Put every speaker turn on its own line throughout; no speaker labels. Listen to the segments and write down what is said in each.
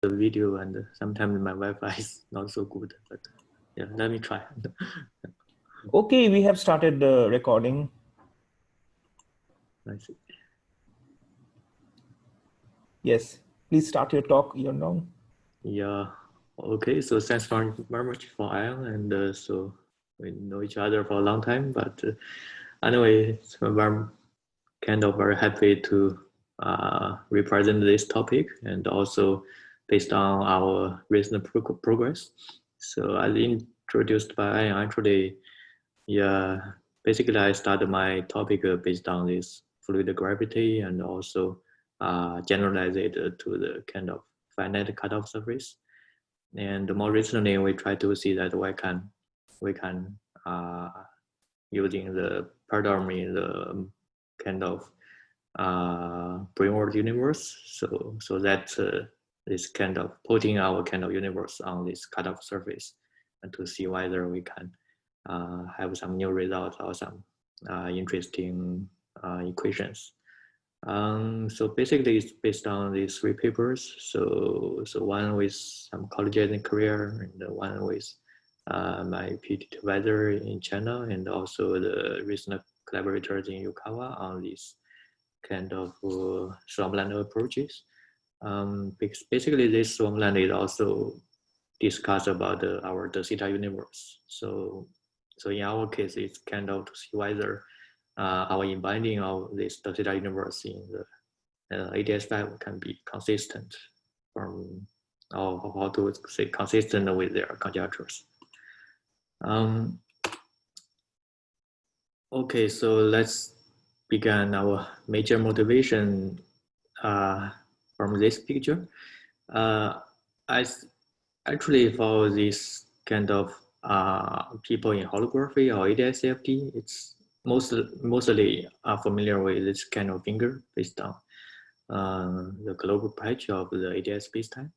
the video, and sometimes my Wi-Fi is not so good, but yeah, let me try.
Okay, we have started the recording.
I see.
Yes, please start your talk, Yonong.
Yeah, okay, so thanks very much for Ian, and so we know each other for a long time, but anyway, so I'm kind of very happy to represent this topic, and also based on our recent progress. So as introduced by Ian, actually, yeah, basically I started my topic based on this fluid gravity, and also generalize it to the kind of finite cutoff surface. And more recently, we try to see that we can using the paradigm in the kind of brainward universe. So that is kind of putting our kind of universe on this cutoff surface, and to see whether we can have some new results or some interesting equations. So basically, it's based on these three papers. So one with some colleges and career, and one with my PhD advisor in China, and also the recent collaborators in Yukawa on this kind of swarmland approaches. Basically, this swarmland is also discussed about our de Sitter universe. So in our case, it's kind of to see whether our embedding of this de Sitter universe in the ADS5 can be consistent from, or how to say consistent with their conjectures. Okay, so let's begin our major motivation from this picture. I actually for this kind of people in holography or ADS-CFT, it's mostly are familiar with this kind of finger based on the global patch of the ADS spacetime,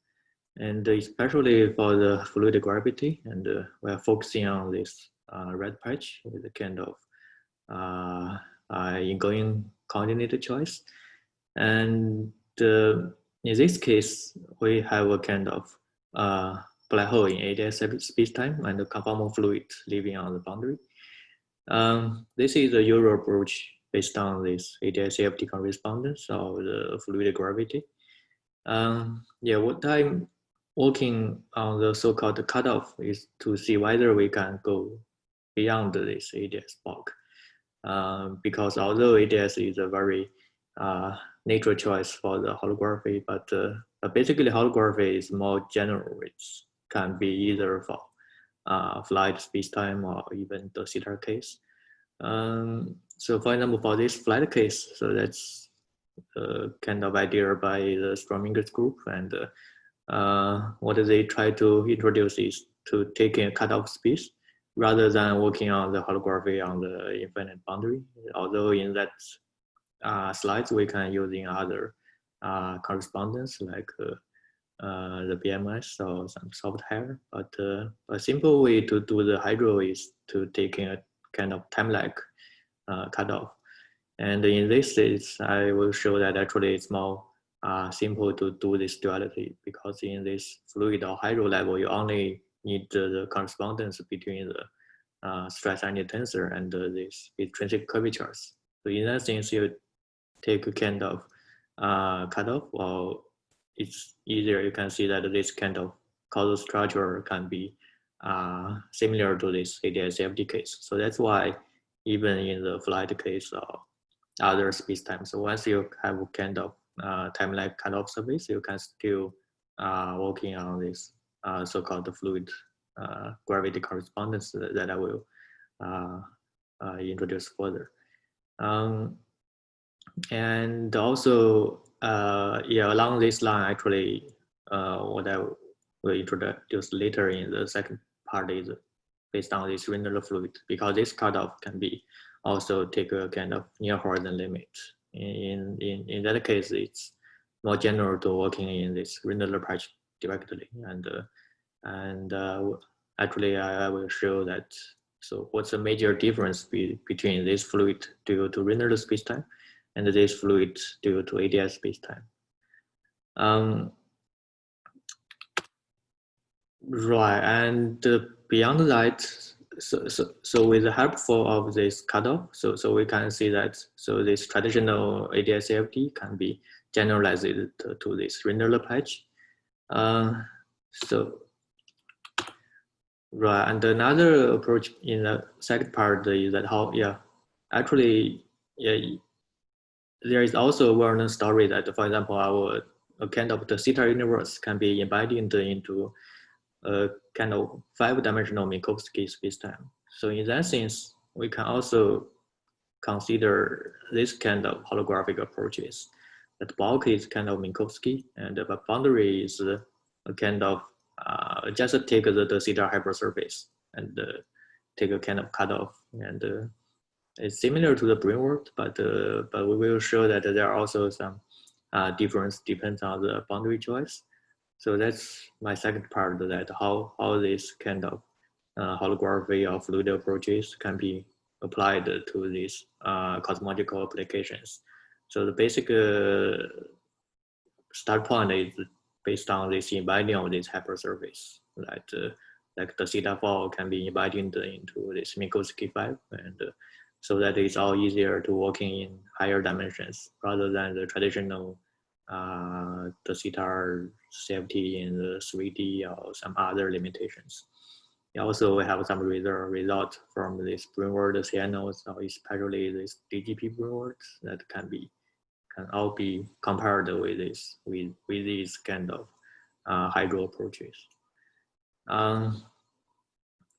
and especially for the fluid gravity, and we're focusing on this red patch with a kind of ingoing coordinate choice. And in this case, we have a kind of black hole in ADS spacetime and a conformal fluid living on the boundary. This is a usual approach based on this ADS-CFT correspondence of the fluid gravity. Yeah, what I'm working on the so-called cutoff is to see whether we can go beyond this ADS bulk. Because although ADS is a very natural choice for the holography, but basically holography is more general. It can be either for flight spacetime or even the Sitter case. So for example, for this flight case, so that's kind of idea by the Strominger's group, and what they try to introduce is to taking a cutoff space rather than working on the holography on the infinite boundary. Although in that slides we can use in other correspondence like the BMS or some software, but a simple way to do the hydro is to taking a kind of time-lag cutoff. And in this case, I will show that actually it's more simple to do this duality, because in this fluid or hydro level, you only need the correspondence between the stress energy tensor and this intrinsic curvatures. So in that sense, you take a kind of cutoff, or it's easier. You can see that this kind of causal structure can be similar to this ADS-CFT case. So that's why even in the flight case or other spacetime, so once you have a kind of time-lag cutoff surface, you can still working on this so-called fluid gravity correspondence that I will introduce further. And also, yeah, along this line, actually, what I will introduce later in the second part is based on this Rindler fluid, because this cutoff can be also take a kind of near horizon limit. In that case, it's more general to working in this Rindler patch directly, and actually I will show that. So what's the major difference between this fluid due to Rindler spacetime and this fluid due to ADS spacetime? Right, and beyond that, so with the help of this cutoff, so we can see that so this traditional ADS-CFT can be generalized to this Rindler patch. So right, and another approach in the second part is that how actually there is also a well-known story that, for example, our a kind of the theta universe can be embedded into a kind of 5-dimensional Minkowski spacetime. So in that sense, we can also consider this kind of holographic approaches. That bulk is kind of Minkowski, and the boundary is a kind of just take the theta hypersurface and take a kind of cutoff. And it's similar to the brain world, but we will show that there are also some difference depends on the boundary choice. So that's my second part, that how this kind of holography or fluid approaches can be applied to these cosmological applications. So the basic start point is based on this embedding of this hypersurface, that like the theta fall can be embedded into this Minkowski 5, and so that it's all easier to working in higher dimensions rather than the traditional the theta CFT in the 3D or some other limitations. Also, we have some result from this Brunwald channels, or especially this DGP Brunwalds that can all be compared with these kind of hydro approaches.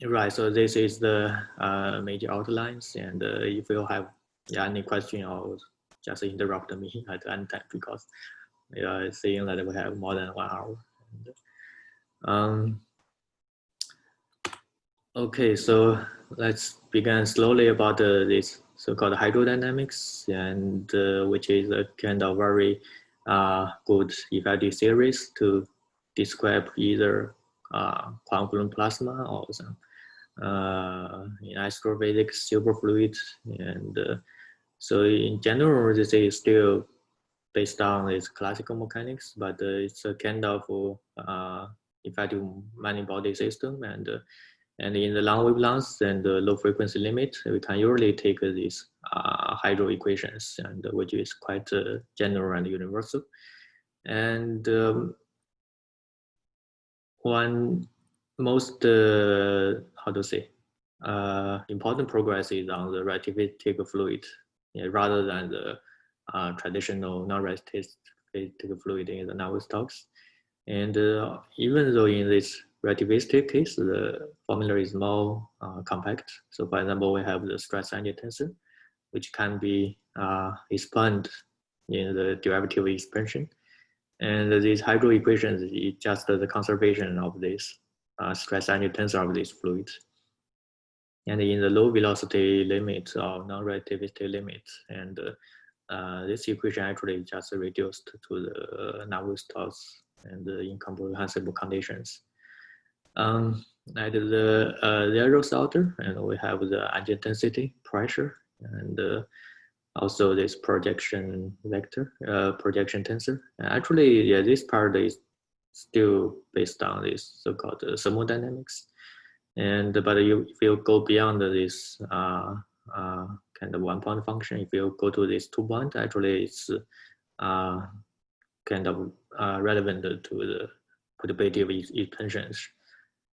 Right, so this is the major outlines, and if you have any question, or just interrupt me at any time, because seeing that we have more than 1 hour. Okay, so let's begin slowly about this so-called hydrodynamics, and which is a kind of very good effective series to describe either quantum plasma or some in astrophysics superfluid. And so in general, this is still based on its classical mechanics, but it's a kind of effective many-body system, and in the long wavelengths and the low frequency limit, we can usually take these hydro equations, and which is quite general and universal. And one most how to say important progress is on the relativistic fluid, rather than the traditional non-relativistic fluid in the Navier talks. And even though in this relativistic case, the formula is more compact. So for example, we have the stress energy tensor, which can be expanded in the derivative expansion. And these hydro equations is just the conservation of this stress energy tensor of this fluid. And in the low velocity limit or non-relativistic limit, and this equation actually just reduced to the Navier-Stokes and the incomprehensible conditions. At the zeroth order, and we have the energy density, pressure, and also this projection vector, projection tensor. Actually, yeah, this part is still based on this so-called thermodynamics. And but if you go beyond this kind of 1-point function, if you go to this 2-point, actually it's kind of relevant to the probability of expansions.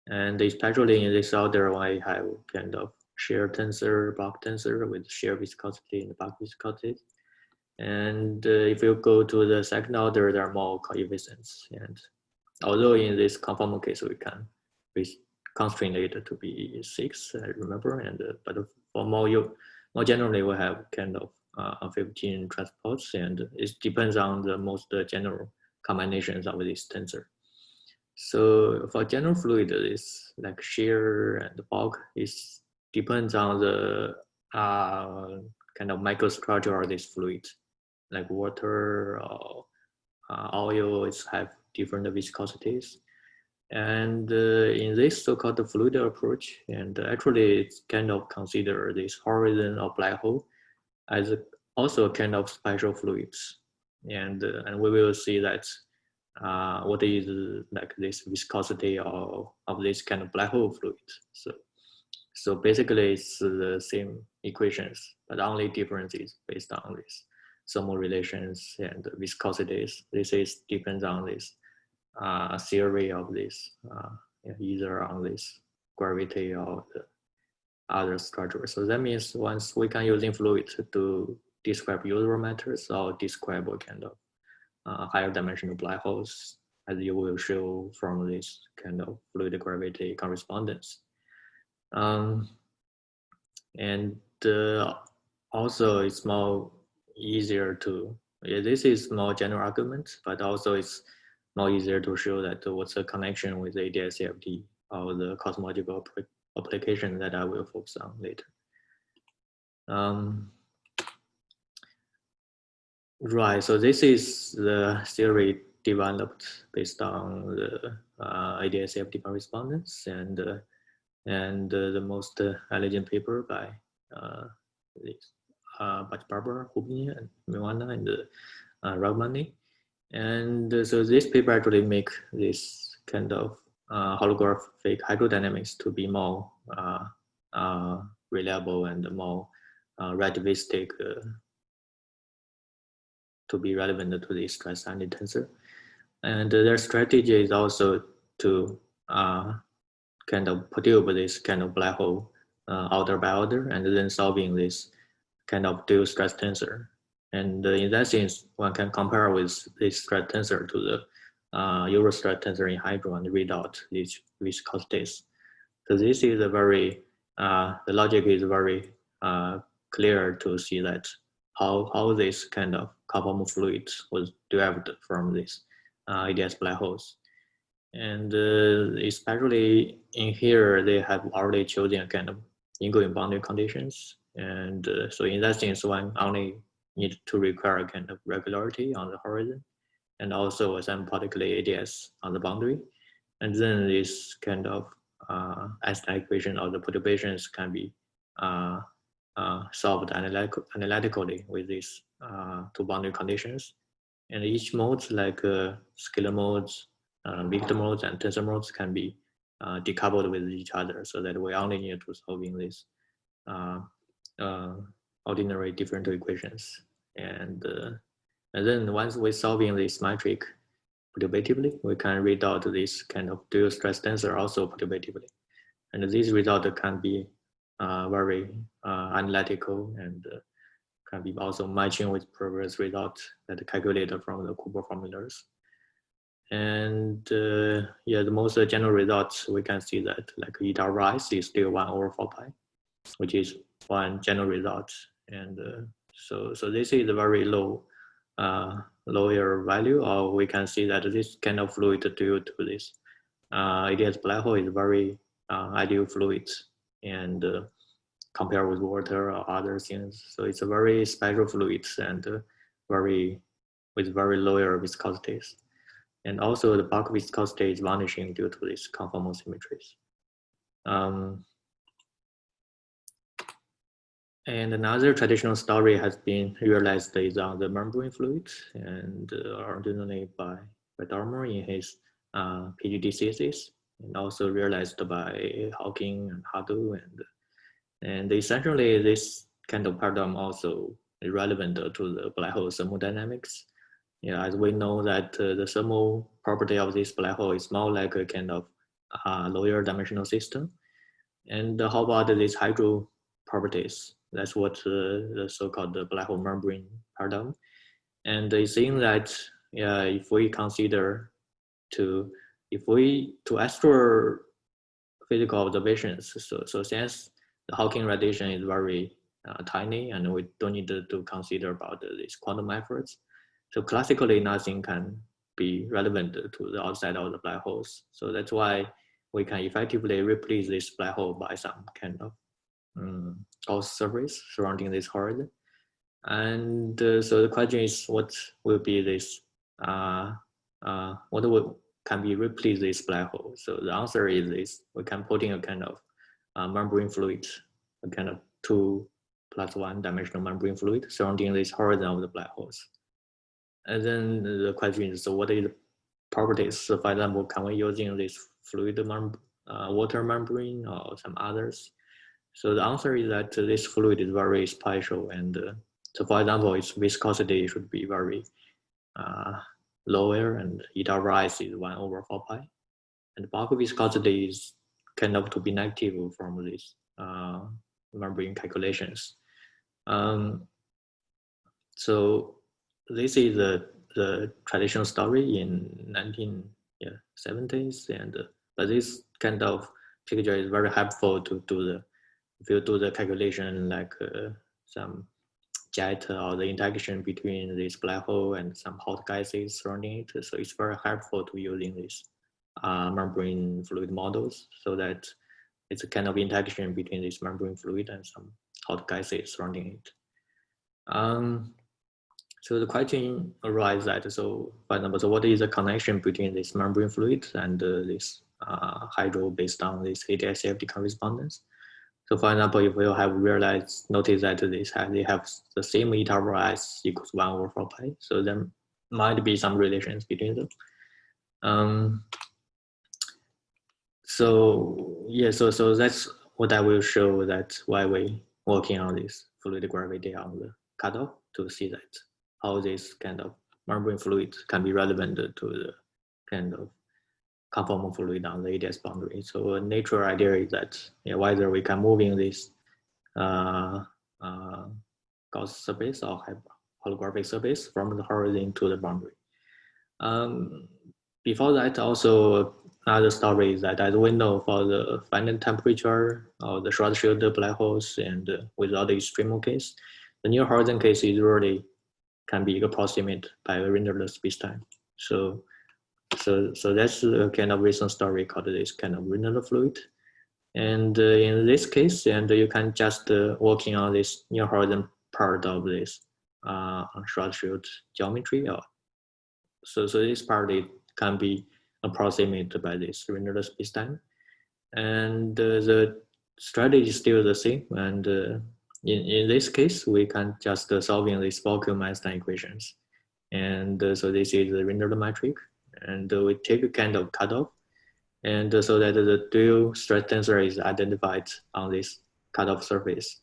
And especially in this order, I have kind of shear tensor, bulk tensor with shear viscosity and bulk viscosity. And if you go to the second order, there are more coefficients. And although in this conformal case, we can constrain it to be 6, I remember. And but for more generally, we have kind of 15 transports, and it depends on the most general combinations of this tensor. So for general fluid, it's like shear and bulk. It depends on the kind of microstructure of this fluid, like water or oil. It's have different viscosities. And in this so-called fluid approach, and actually it's kind of consider this horizon or black hole as also a kind of special fluids. And we will see that what is like this viscosity of this kind of black hole fluid. So basically it's the same equations, but the only difference is based on this thermal relations and viscosities. This is depends on this theory of this, either on this gravity or the other structure. So that means once we can using fluid to describe usual matters or describe a kind of higher dimensional black holes, as you will show from this kind of fluid gravity correspondence. And also it's more easier to, this is more general argument, but also it's more easier to show that what's the connection with ADS-CFT or the cosmological application that I will focus on later. Right, so this is the theory developed based on the ADS-CFT correspondence, and the most elegant paper by Barbara, Hubny, and Miwana, and Ragmani. And so this paper actually make this kind of holographic hydrodynamics to be more reliable and more relativistic, to be relevant to the stress and tensor. And their strategy is also to kind of perturb this kind of black hole order by order, and then solving this kind of dual stress tensor. And in that sense, one can compare with this stress tensor to the Eurostress tensor in hydro and read out these viscosities. So this is a very, the logic is very clear to see that how this kind of conformal fluid was derived from this ADS black holes. And especially in here, they have already chosen a kind of ingoing boundary conditions. And so in that sense, one only need to require a kind of regularity on the horizon, and also asymptotically ADS on the boundary. And then this kind of Einstein equation of the perturbations can be solved analytically with these two boundary conditions. And each mode, like scalar modes, vector modes, and tensor modes, can be decoupled with each other, so that we only need to solving these ordinary differential equations. And then once we solving this metric perturbatively, we can read out this kind of dual stress tensor also perturbatively. And this result can be very analytical, and can be also matching with previous results that calculated from the Cooper formulas. And yeah, the most general results, we can see that like eta rise is still 1/4 pi, which is one general result. And so this is a very low, lower value, or we can see that this kind of fluid due to this ADS black hole is very ideal fluid, and compared with water or other things. So it's a very special fluid, and with very lower viscosities. And also the bulk viscosity is vanishing due to these conformal symmetries. And another traditional story has been realized is on the membrane fluid, and originally by Darmer in his PhD thesis, and also realized by Hawking and Hadu. And essentially this kind of paradigm also is relevant to the black hole thermodynamics. Yeah, as we know that the thermal property of this black hole is more like a kind of lower dimensional system. And how about these hydro properties? That's what the so-called black hole membrane paradigm. And it seems that if we consider to astrophysical observations, so since the Hawking radiation is very tiny, and we don't need to consider about these quantum efforts. So classically, nothing can be relevant to the outside of the black holes. So that's why we can effectively replace this black hole by some kind of Gauss surface surrounding this horizon. And so the question is, what will be this? Can be replace this black hole? So the answer is this: we can put in a kind of membrane fluid, a kind of 2+1 dimensional membrane fluid surrounding this horizon of the black holes. And then the question is, so what is the properties. So for example, can we using this fluid water membrane or some others? So the answer is that this fluid is very special, and so for example, its viscosity should be very lower, and eta rise is 1/4 pi, and bulk viscosity is kind of to be negative from this membrane calculations. So this is the traditional story in 1970s, and but this kind of picture is very helpful to do the, if you do the calculation like some jet or the interaction between this black hole and some hot gases surrounding it. So it's very helpful to using this membrane fluid models, so that it's a kind of interaction between this membrane fluid and some hot gases surrounding it. So the question arises that, so for example, so what is the connection between this membrane fluid and this hydro based on this ADS-CFT correspondence? So for example, if you have noticed that they have the same eta rise equals 1/4 pi, so there might be some relations between them. So yeah, so that's what I will show, that why we working on this fluid gravity on the cutoff, to see that how this kind of membrane fluid can be relevant to the kind of conformal fluid on the ADS boundary. So a natural idea is that whether we can move in this Gauss surface or holographic surface from the horizon to the boundary. Before that, also another story is that, as we know, for the finite temperature or the short-shielded black holes and without the extreme case, the near horizon case is really can be approximated by a Rindler spacetime. So that's a kind of recent story called this kind of Rindler fluid. And in this case, and you can just working on this near horizon part of this short-shield geometry. So this part, it can be approximated by this Rindler spacetime. And the strategy is still the same. And in this case, we can just solving these vacuum Einstein equations. And so this is the Rindler metric. And we take a kind of cutoff. And so that the dual stress tensor is identified on this cutoff surface.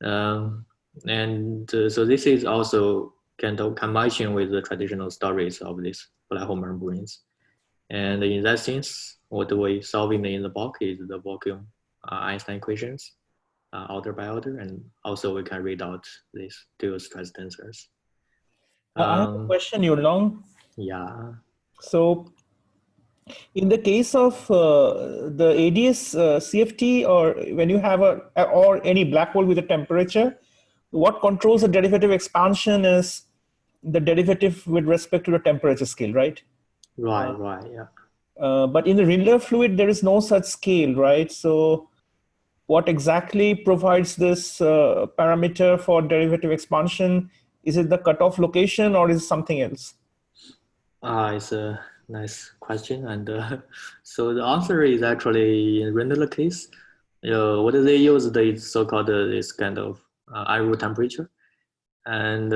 So this is also kind of combination with the traditional stories of these black hole membranes. And in that sense, what we solving in the bulk is the vacuum Einstein equations, order by order, and also we can read out these dual stress tensors.
I have a question, Yulong.
Yeah.
So in the case of the ADS CFT, or when you have or any black hole with a temperature, what controls the derivative expansion is the derivative with respect to the temperature scale, right?
Right, yeah.
But in the Rindler fluid, there is no such scale, right? So what exactly provides this parameter for derivative expansion? Is it the cutoff location, or is it something else?
It's a nice question. And so the answer is actually in Rindler case, what they use the so-called this kind of IRU temperature. And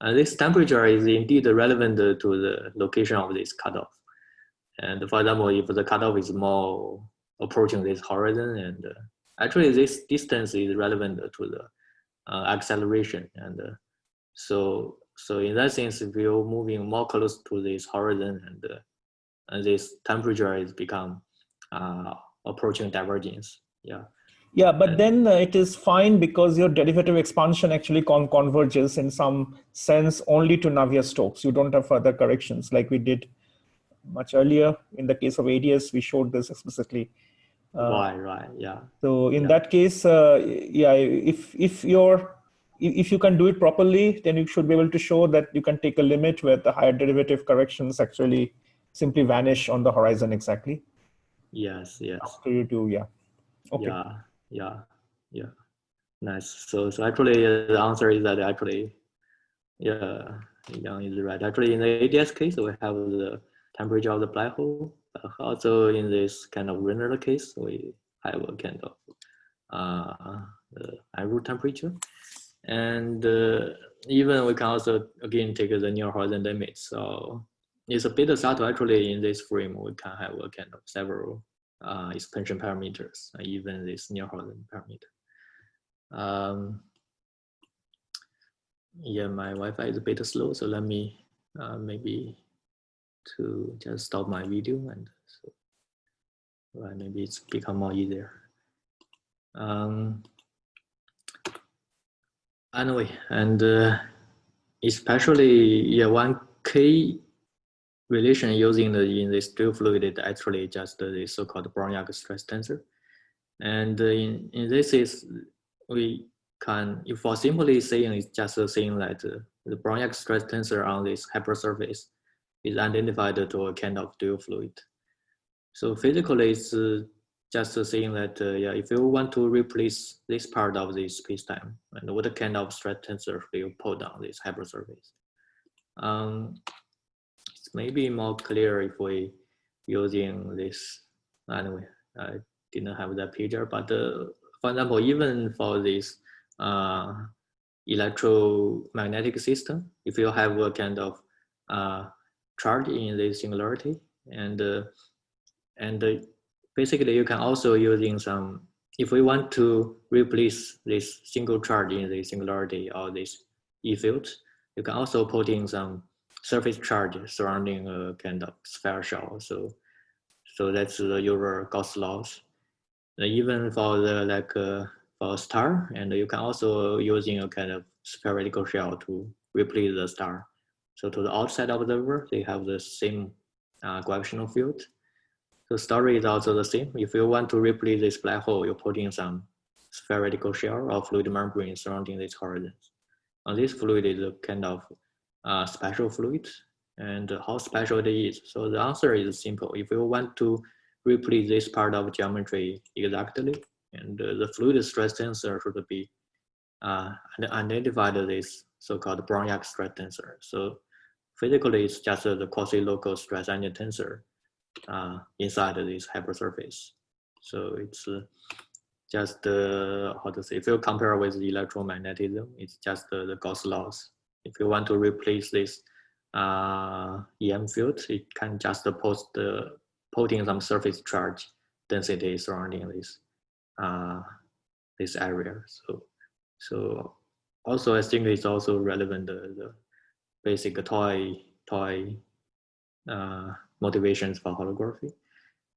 this temperature is indeed relevant to the location of this cutoff. And for example, if the cutoff is more approaching this horizon, and actually this distance is relevant to the acceleration. And so in that sense, if you're moving more close to this horizon, and this temperature is become approaching divergence. Yeah.
Yeah, but then it is fine because your derivative expansion actually converges in some sense only to Navier-Stokes. You don't have further corrections like we did much earlier. In the case of ADS, we showed this explicitly.
Right, yeah.
So in that case, if you can do it properly, then you should be able to show that you can take a limit where the higher derivative corrections actually simply vanish on the horizon exactly.
Yes.
After you do, yeah. Okay.
Yeah. Nice. So actually, the answer is that actually, Yang is right. Actually, in the ADS case, we have the temperature of the black hole. Also, in this kind of Rindler case, we have a kind of the IRU temperature. And even we can also again take the near horizon limit. So it's a bit subtle. Actually, in this frame, we can have a kind of several expansion parameters, even this near-Holland parameter. Yeah, my Wi-Fi is a bit slow, so let me maybe to just stop my video, and so right, maybe it's become more easier. Anyway, and especially one key relation using in this drill fluid is actually just the so-called Brownian stress tensor. And in this is we can, if for simply saying it's just saying that the Brownian stress tensor on this hypersurface is identified to a kind of drill fluid. So physically, it's just saying that yeah, if you want to replace this part of the spacetime, and what kind of stress tensor do you put on this hypersurface? It's maybe more clear if we using this. Anyway, I didn't have that picture, but for example, even for this electromagnetic system, if you have a kind of charge in the singularity, and basically you can also using some, if we want to replace this single charge in the singularity or this E field, you can also put in some surface charge surrounding a kind of sphere shell. So that's the usual Gauss laws. And even for the for a star, and you can also using a kind of spherical shell to replace the star. So to the outside observer, they have the same gravitational field. The story is also the same. If you want to replace this black hole, you put in some spherical shell or fluid membrane surrounding this horizon. And this fluid is a kind of special fluid. And how special it is? So the answer is simple. If you want to replace this part of geometry exactly, and the fluid stress tensor should be identified this so-called Brownian stress tensor. So physically, it's just the quasi-local stress energy tensor inside this hypersurface. So it's just how to say, if you compare with the electromagnetism, it's just the Gauss laws. If you want to replace this EM field, it can just put in some surface charge density surrounding this this area. So also I think it's also relevant the basic toy motivations for holography.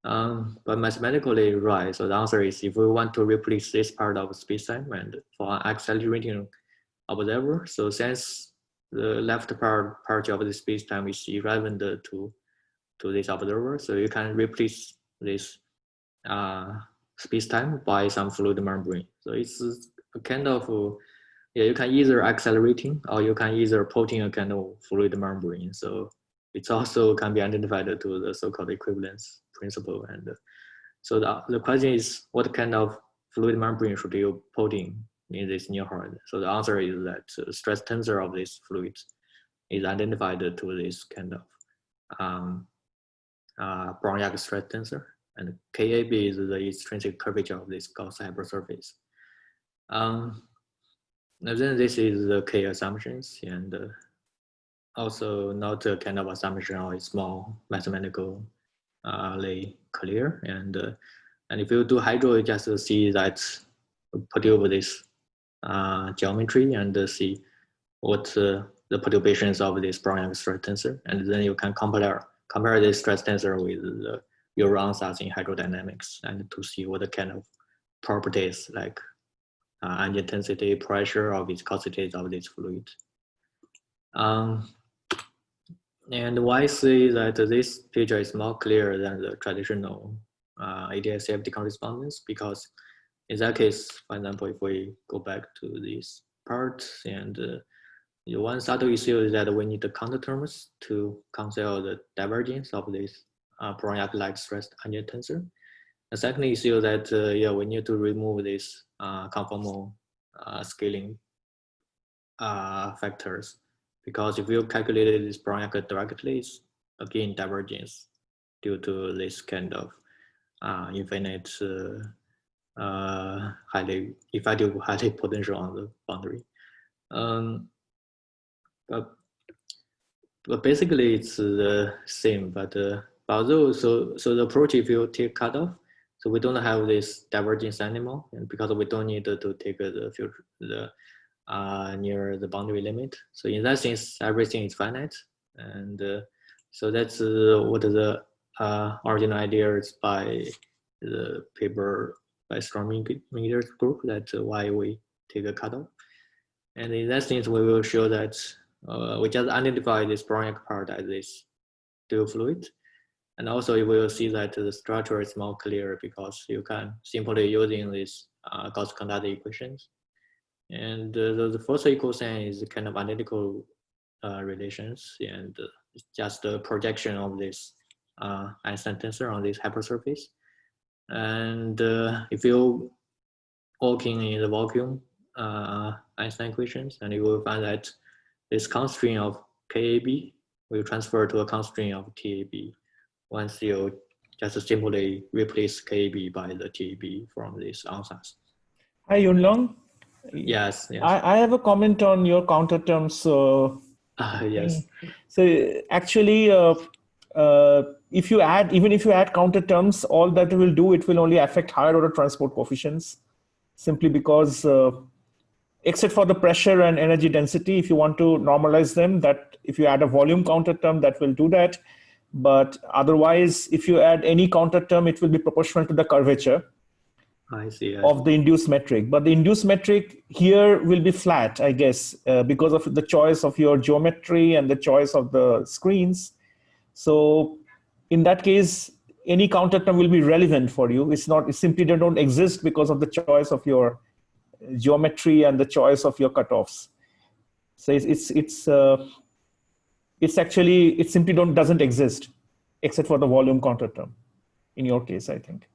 But mathematically, right. So the answer is if we want to replace this part of spacetime and for an accelerating observer, so since the left part of the spacetime is irrelevant to this observer, so you can replace this spacetime by some fluid membrane. So it's a kind of yeah, you can either accelerating or you can either putting a kind of fluid membrane. So it's also can be identified to the so-called equivalence principle. And so the question is, what kind of fluid membrane should you put in this near horizon? So the answer is that the stress tensor of this fluid is identified to this kind of Brownian stress tensor, and KAB is the extrinsic curvature of this Gauss hypersurface. Now then this is the K assumptions, and also not a kind of assumption or it's more mathematical clear. And if you do hydro, you just see that put over this geometry and see what the perturbations of this Brownian stress tensor, and then you can compare this stress tensor with your answers in hydrodynamics, and to see what kind of properties like energy intensity, pressure, or viscosity of this fluid. And why I say that this picture is more clear than the traditional ADS-CFT correspondence? Because in that case, for example, if we go back to this part, and one subtle issue is that we need the counter terms to cancel the divergence of this Brownian-like stress energy tensor. The second issue that yeah, we need to remove this conformal scaling factors, because if you calculate this Brownian directly, it's again divergence due to this kind of infinite highly effective highly potential on the boundary. But Well, basically it's the same, but although so the approach, if you take cutoff, so we don't have this divergence anymore, and because we don't need to take the near the boundary limit. So in that sense, everything is finite, and so that's what the original idea is by the paper by Storm-Meter's group. That's why we take a cutoff, and in that sense, we will show that we just identify this Brownian part as this dual fluid. And also you will see that the structure is more clear because you can simply using this Gauss conductor equations. And the first equation is kind of identical relations, and it's just a projection of this Einstein tensor on this hypersurface. And if you working in the vacuum Einstein equations, and you will find that this constraint of KAB will transfer to a constraint of TAB once you just simply replace KAB by the TAB from this ansatz.
Hi, Yunlong.
Yes, yes.
I have a comment on your counter terms. So
yes.
So actually, if you add, even if you add counter terms, all that it will do, it will only affect higher order transport coefficients, simply because except for the pressure and energy density, if you want to normalize them, that if you add a volume counter term, that will do that. But otherwise, if you add any counter term, it will be proportional to the curvature of the induced metric. But the induced metric here will be flat, I guess, because of the choice of your geometry and the choice of the screens. So in that case, any counter term will be relevant for you. It's not, it simply they don't exist because of the choice of your geometry and the choice of your cutoffs. So it's actually, it simply doesn't exist except for the volume counter term in your case, I think.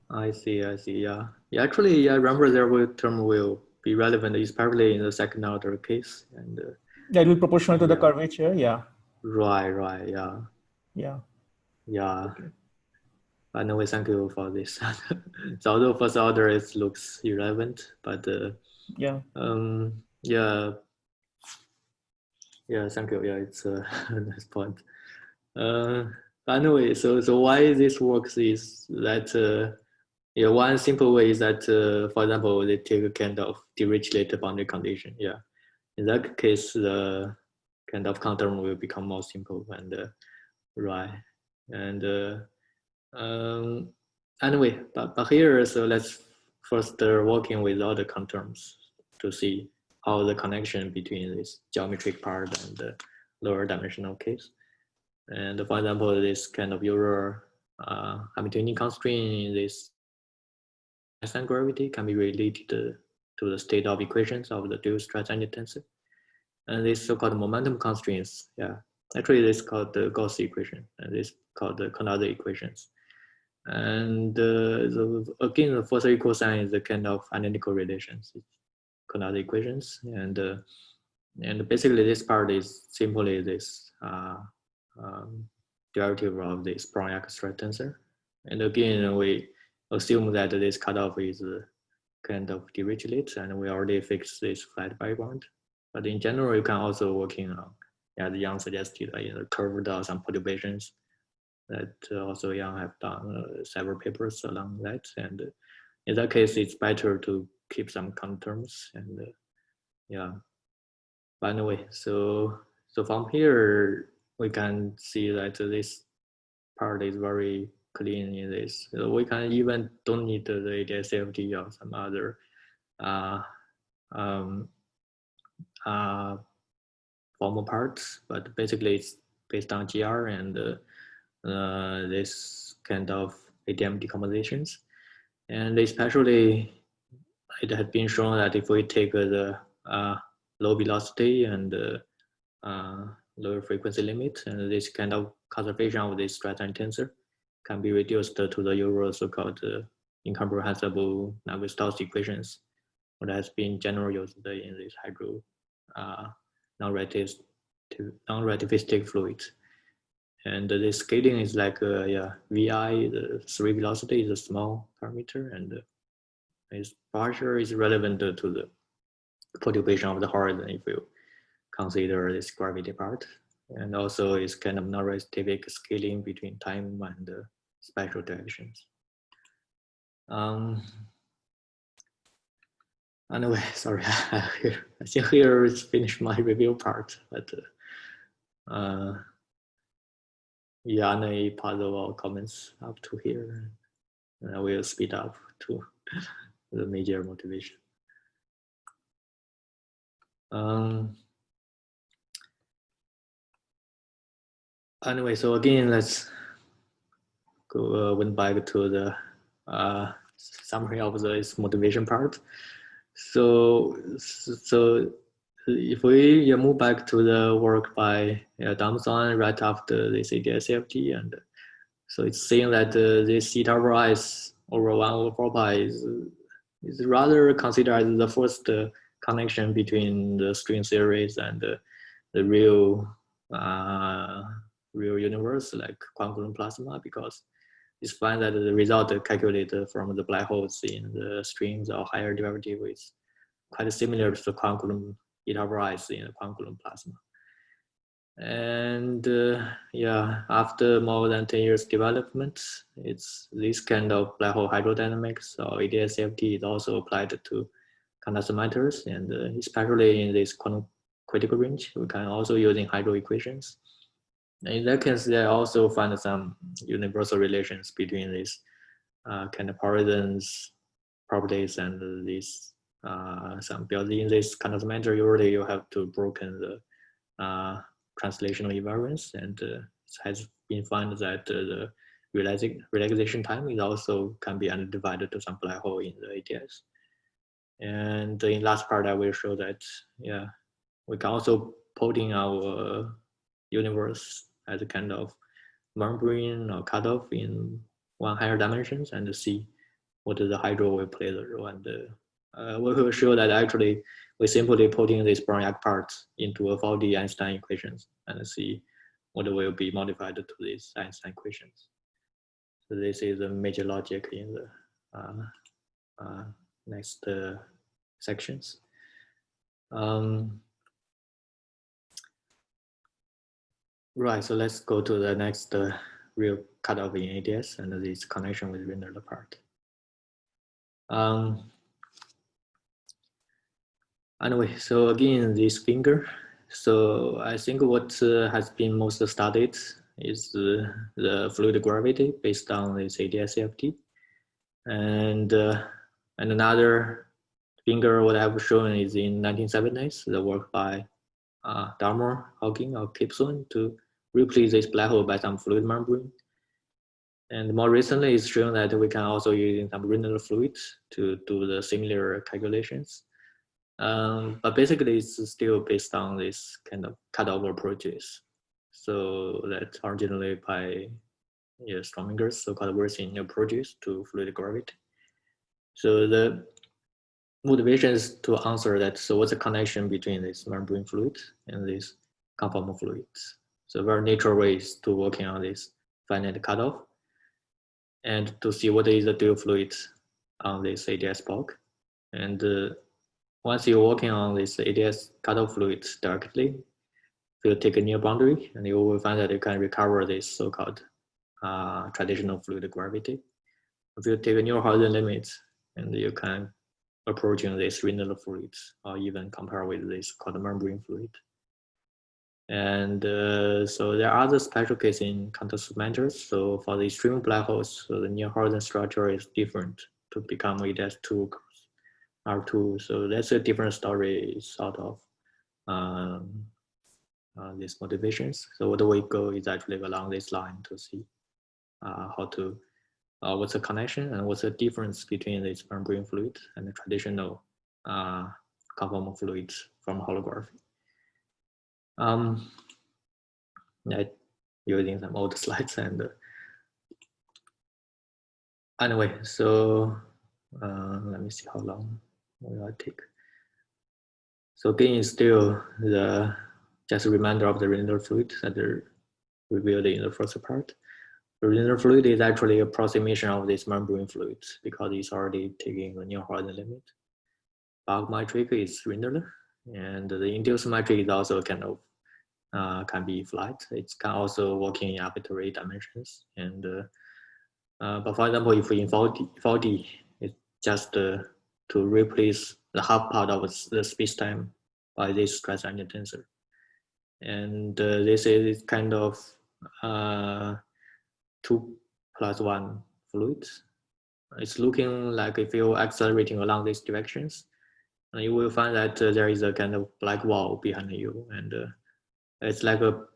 I see, yeah. Actually, I remember their term will be relevant, especially in the second order case. And
that will proportional to the curvature, yeah.
Right,
yeah.
Okay. Anyway, thank you for this. So although first order it looks irrelevant, but
yeah,
thank you. Yeah, it's a nice point. But anyway, so why this works is that one simple way is that for example they take a kind of Dirichlet boundary condition. Yeah, in that case the kind of contour will become more simple and right and anyway, but here, so let's first working with all the contours to see how the connection between this geometric part and the lower dimensional case. And for example, this kind of Euler Hamiltonian constraint in this Einstein gravity can be related to the state of equations of the dual stress-energy tensor. And this so-called momentum constraints, actually this is called the Gauss equation, and this is called the conductor equations. And again, the first equal sign is the kind of identical relations, conductor equations, and basically this part is simply this derivative of this Brownian stress tensor. And again, we assume that this cutoff is kind of Dirichlet, and we already fixed this flat background. But in general, you can also working on, as Yang suggested, curved or some perturbations. That also Yang have done several papers along that, and in that case, it's better to keep some contours and But anyway, so from here we can see that this part is very clean in this. So we can even don't need the ADS-CFT or some other formal parts, but basically it's based on GR and this kind of ADM decompositions. And especially it has been shown that if we take the low velocity and lower frequency limit, and this kind of conservation of this stress-energy tensor can be reduced to the usual so-called incomprehensible Navier-Stokes equations, what has been generally used in this hydro non-relativistic fluids. And the scaling is like VI, the 3 velocity is a small parameter, and its pressure is relevant to the perturbation of the horizon if you consider this gravity part. And also it's kind of non-realistic scaling between time and spatial directions. Anyway, sorry, I think here is finished my review part, but yeah, any possible comments up to here, and I will speed up to the major motivation. Anyway, so again, let's go went back to the summary of this motivation part. So if we move back to the work by Damson right after this ADS-CFT, and so it's saying that this theta over S over 1 over 4 pi is rather considered as the first connection between the string series and the real universe like quantum plasma, because it's found that the result calculated from the black holes in the strings or higher derivative is quite similar to the quantum theta over S in the quantum plasma. And yeah, after more than 10 years development, it's this kind of black hole hydrodynamics or ADS-CFT is also applied to condensed matters, and especially in this quantum critical range, we can also using hydro equations. And in that case, they also find some universal relations between these kind of Poisson's properties and these some, because in this condensed matter, usually you have to broken the translational invariance, and it has been found that the relaxation time is also can be undivided to some black hole in the ADS. And in last part, I will show that, yeah, we can also put in our universe as a kind of membrane or cutoff in one higher dimensions and see what the hydro will play the role. And we will show that actually we simply putting this Brownian part into a 4D Einstein equations and see what will be modified to these Einstein equations. So this is the major logic in the next sections. Right, so let's go to the next real cutoff in ADS and this connection with Rindler part. Anyway, so again, this finger. So I think what has been most studied is the fluid gravity based on this ADS-CFT. And another finger what I've shown is in 1970s, the work by Darmor, Hawking, or Gibson to replace this black hole by some fluid membrane. And more recently, it's shown that we can also use some Rindler fluid to do the similar calculations. But basically, it's still based on this kind of cutoff approaches. So that's originally by Strominger's so-called worsening approaches to fluid gravity. So the motivation is to answer that. So what's the connection between this membrane fluid and this conformal fluids? So very natural ways to working on this finite cutoff and to see what is the dual fluid on this ADS bulk. And once you're working on this ADS cutoff fluids directly, you take a near boundary and you will find that you can recover this so-called traditional fluid gravity. If you take a near horizon limit, and you can approaching this Rindler fluids or even compare with this called membrane fluid. And so there are other special cases in condensed matters. So for the extreme black holes, so the near horizon structure is different to become ADS2 R2. So that's a different story sort of these motivations. So what we go is actually along this line to see how to what's the connection and what's the difference between this membrane fluid and the traditional conformal fluids from holography. Using some old slides and anyway, so let me see how long will I take. So again, it's still just a reminder of the Rindler fluid that are revealed in the first part. The Rindler fluid is actually an approximation of this membrane fluid because it's already taking the near horizon limit. Bulk metric is Rindler, and the induced metric is also kind of can be flat. It can also work in arbitrary dimensions. And but for example, if in 4D, it's just to replace the half part of the spacetime by this stress energy tensor. And this is kind of 2+1 fluid. It's looking like if you're accelerating along these directions, you will find that there is a kind of black wall behind you, and it's like a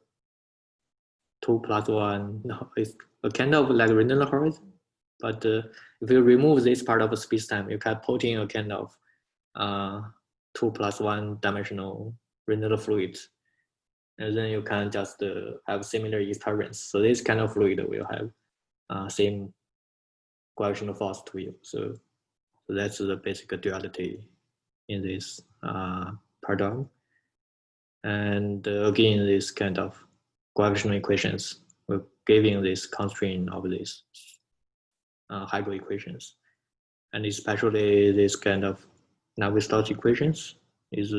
2+1. No, it's a kind of like Rindler horizon. But if you remove this part of space-time, you can put in a kind of 2+1 dimensional Rindler fluid, and then you can just have similar experience. So this kind of fluid will have same gravitational force to you. So that's the basic duality in this paradigm. And again, this kind of gravitational equations we're giving this constraint of these hydro equations, and especially this kind of Navier-Stokes equations is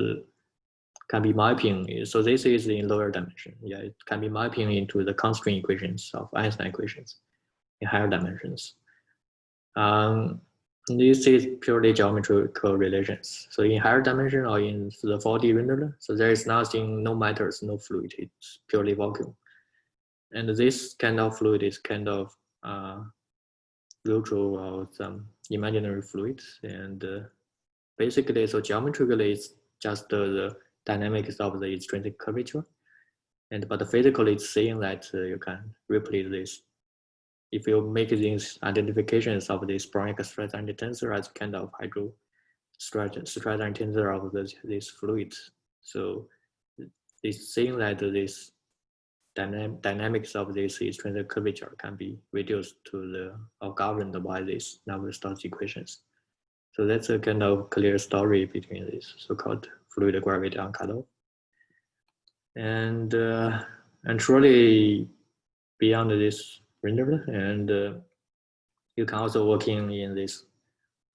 can be mapping. So this is in lower dimension. Yeah, it can be mapping into the constraint equations of Einstein equations in higher dimensions. This is purely geometrical relations. So in higher dimension or in the 4D Rindler, so there is nothing, no matters, no fluid. It's purely vacuum. And this kind of fluid is kind of virtual or some imaginary fluid. And basically, so geometrically, it's just the dynamics of the extrinsic curvature. But physically, it's saying that you can replace this. If you make these identifications of this Brownian stress energy tensor as kind of hydro stress energy tensor of this fluid, so it's saying that this dynamics of this extrinsic curvature can be reduced to the or governed by these Navier-Stokes equations. So that's a kind of clear story between this so-called fluid gravity on cutoff. And truly beyond this Rindler, and you can also work in this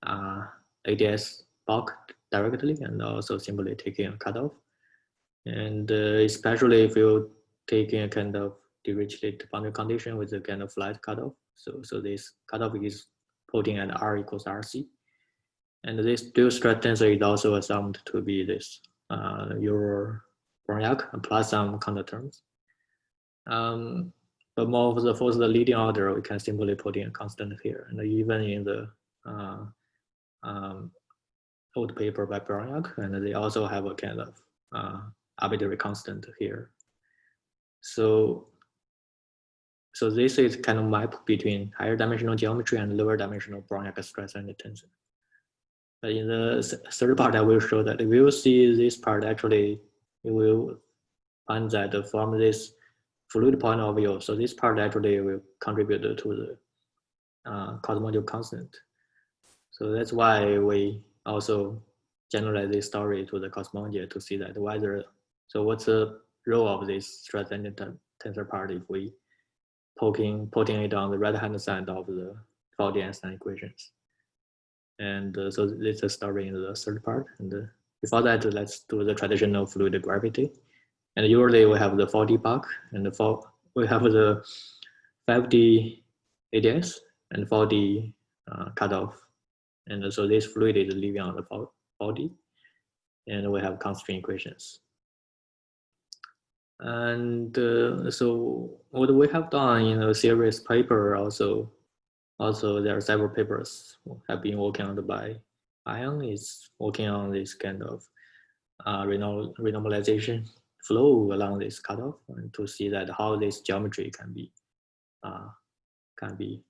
ADS bulk directly, and also simply taking a cutoff. And especially if you taking a kind of Dirichlet boundary condition with a kind of flat cutoff. So this cutoff is putting at R equals RC. And this dual stress tensor is also assumed to be this Euro-Brownian plus some counter terms. But more for the leading order, we can simply put in a constant here. And even in the old paper by Brownian, and they also have a kind of arbitrary constant here. So this is kind of map between higher dimensional geometry and lower dimensional Brownian stress energy tensor. But in the third part, I will show that if you see this part, actually, you will find that from this fluid point of view, so this part actually will contribute to the cosmological constant. So that's why we also generalize this story to the cosmology to see that whether, so what's the role of this stress energy tensor part if we putting it on the right-hand side of the 4D Einstein equations. And so this is a story in the third part. And before that, let's do the traditional fluid gravity. And usually we have the 4D bulk, and we have the 5D ADS and 4D cutoff. And so this fluid is living on the 4D, and we have constraint equations. And so what we have done in a series paper also there are several papers have been working on by Ion is working on this kind of renormalization flow along this cutoff, and to see that how this geometry can be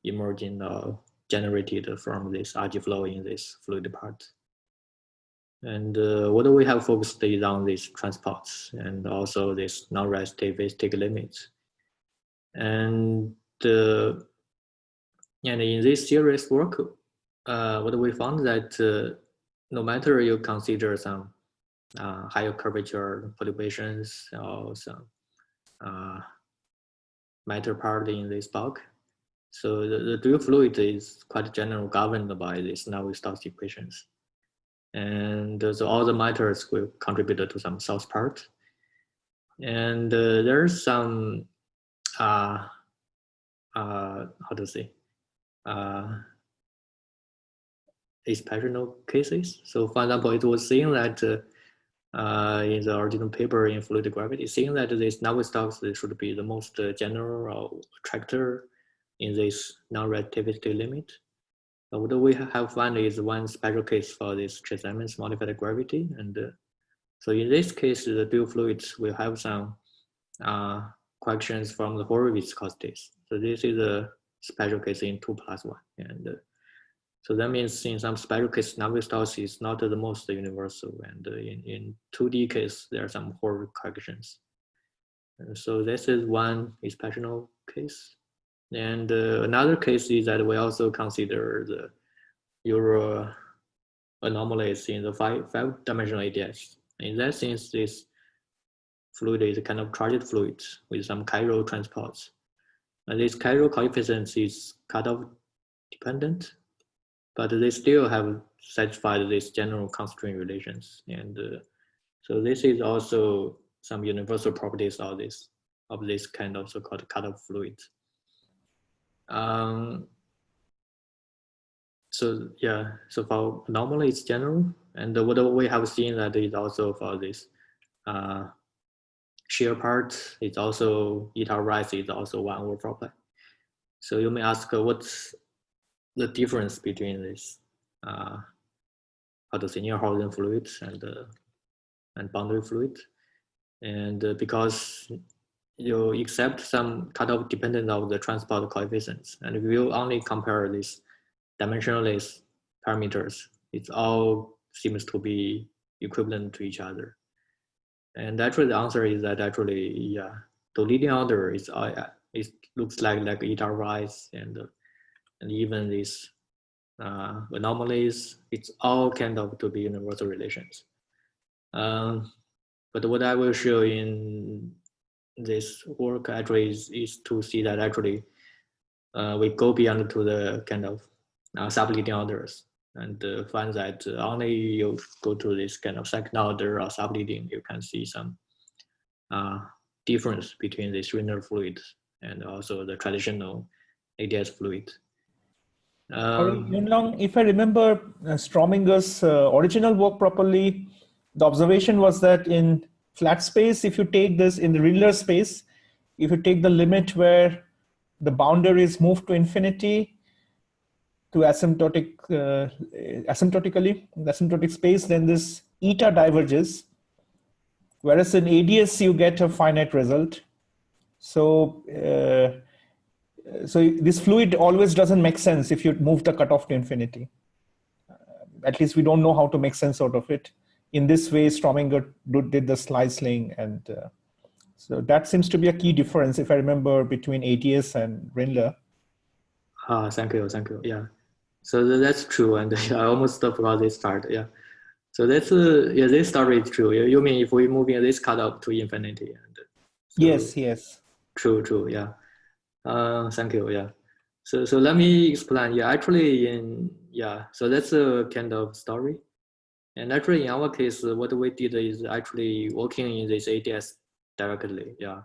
emerging or generated from this RG flow in this fluid part. And what we have focused is on these transports and also this non-relativistic limits. And in this series work, what we found that no matter you consider some higher curvature perturbations or some matter part in this bulk, so the dual fluid is quite generally governed by these Navier-Stokes equations. And so all the matters will contribute to some source part. And there's some how to say exceptional cases. So for example, it was saying that in the original paper in fluid gravity, saying that this Navier-Stokes should be the most general attractor in this non-reactivity limit. But what we have found is one special case for this Chern-Simons modified gravity. And so in this case, the dual fluids will have some corrections from the Horowitz viscosities. So this is a special case in 2+1. And so that means in some special case, Navier-Stokes is not the most universal. And in 2D case, there are some Horowitz corrections. And so this is one exceptional case. And another case is that we also consider the Euro anomalies in the five-dimensional ADS. In that sense, this fluid is a kind of charged fluid with some chiral transports. And this chiral coefficient is cutoff dependent, but they still have satisfied these general constraint relations. And so this is also some universal properties of this kind of so-called cutoff fluid. So yeah, so for anomaly it's general, and what we have seen that is also for this shear part, it's also eta rise is also 1 over 4 pi. So you may ask what's the difference between this how to say near horizon fluid and boundary fluid, and because you accept some cutoff dependence of the transport coefficients, and if you only compare these dimensionless parameters, it all seems to be equivalent to each other. And actually the answer is that actually, yeah, the leading order is it looks like eta rise and even these anomalies, it's all kind of to be universal relations. But what I will show in this work actually is to see that actually we go beyond to the kind of subleading orders and find that only you go to this kind of second order or subleading, you can see some difference between this Rindler fluid and also the traditional ADS fluid.
If I remember Strominger's original work properly, the observation was that in flat space, if you take this in the Rindler space, if you take the limit where the boundary is moved to infinity to asymptotically, in the asymptotic space, then this eta diverges. Whereas in ADS, you get a finite result. So, so this fluid always doesn't make sense if you move the cutoff to infinity. At least we don't know how to make sense out of it. In this way, Strominger did the slicing, and so that seems to be a key difference, if I remember, between ADS and Rindler.
Thank you. Yeah, so that's true, and I almost forgot this part. Yeah, so that's yeah, this story is true. You mean if we moving this cutoff to infinity? And so,
yes.
True. Yeah. Thank you. Yeah. So let me explain. Yeah, actually, so that's a kind of story. And actually, in our case, what we did is actually working in this ADS directly. Yeah.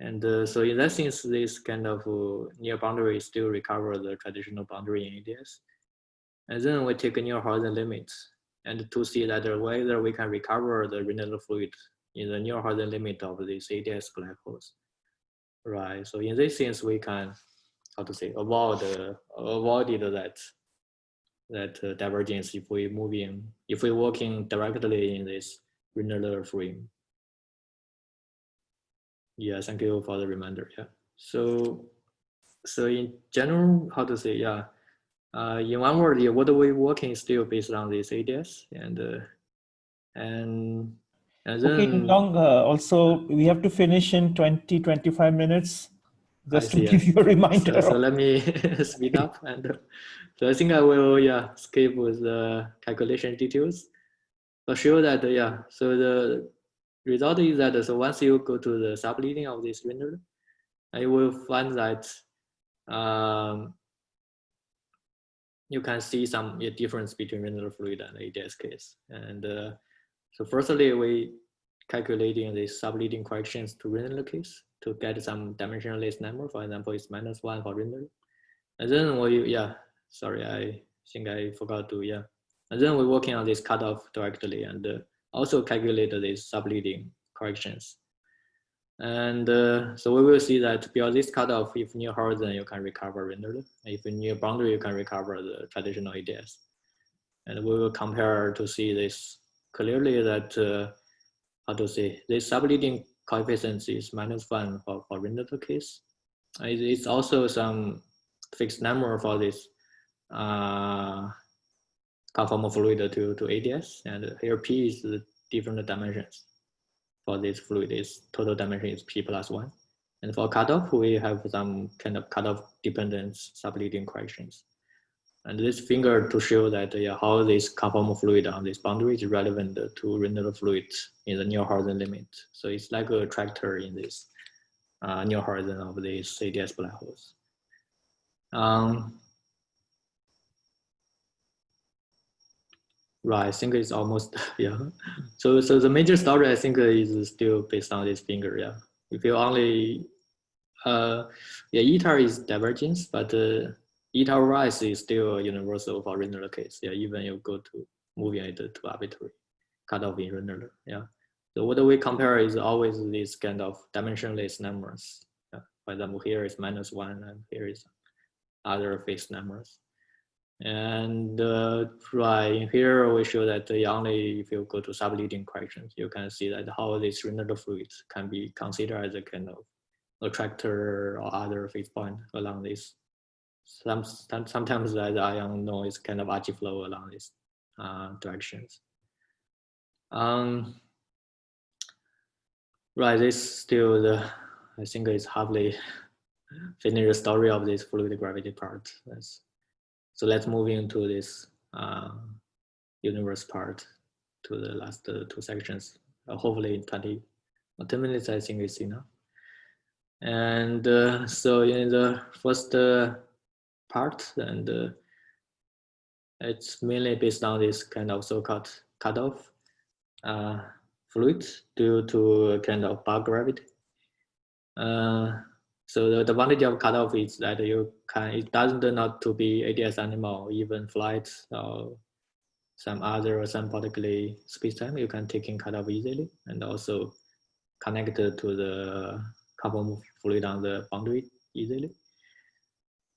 And so in that sense, this kind of near boundary still recover the traditional boundary in ADS. And then we take a near horizon limits and to see that whether we can recover the Rindler fluid in the near horizon limit of these ADS black holes. Right. So in this sense, we can, how to say, avoided that divergence if we working directly in this Rindler frame. Yeah, thank you for the reminder. Yeah. So in general, how to say, yeah, in one word, yeah, what we working is still based on this ADS and then.
Okay, Long, also we have to finish in 20-25 minutes. Just to give you a reminder.
So let me speed up, and so I think I will skip with the calculation details. But sure that so the result is that so once you go to the subleading of this Rindler, you will find that you can see some difference between Rindler fluid and ADS case. And so firstly, we calculating the subleading corrections to Rindler case to get some dimensionless number. For example, it's -1 for Rindler. And then sorry, I think I forgot to, And then we're working on this cutoff directly and also calculate these subleading corrections. And so we will see that because this cutoff, if near horizon, you can recover Rindler. If near boundary, you can recover the traditional ADS. And we will compare to see this clearly that, this subleading coefficient is -1 for Rindler case. It's also some fixed number for this conformal fluid to ADS. And here P is the different dimensions. For this fluid, is total dimension is P+1. And for cutoff, we have some kind of cutoff dependence subleading corrections. And this finger to show that how this conformal fluid on this boundary is relevant to Rindler fluid in the near horizon limit. So it's like a tractor in this near horizon of these ADS black holes. Right, I think it's almost, So the major story I think is still based on this finger, If you only, eta is divergence, but eta rise is still universal for Rindler case, even you go to moving it to arbitrary cutoff in Rindler, So what we compare is always this kind of dimensionless numbers. For example, here is -1 and here is other fixed numbers. And right here we show that only if you go to subleading corrections, you can see that how this Rindler fluid can be considered as a kind of attractor or other fixed point along this. Sometimes the ion noise kind of archie flow along these directions. Right, this still I think it's hardly finished the story of this fluid gravity part. So let's move into this universe part to the last 2 sections. Hopefully in 10 minutes, I think it's enough. And so in the first part, and it's mainly based on this kind of so-called cutoff fluid due to a kind of bar gravity. So the advantage of cutoff is that it doesn't not to be ADS animal, even flights or some other asymptotically spacetime, you can take in cutoff easily and also connected to the conformal fluid on the boundary easily.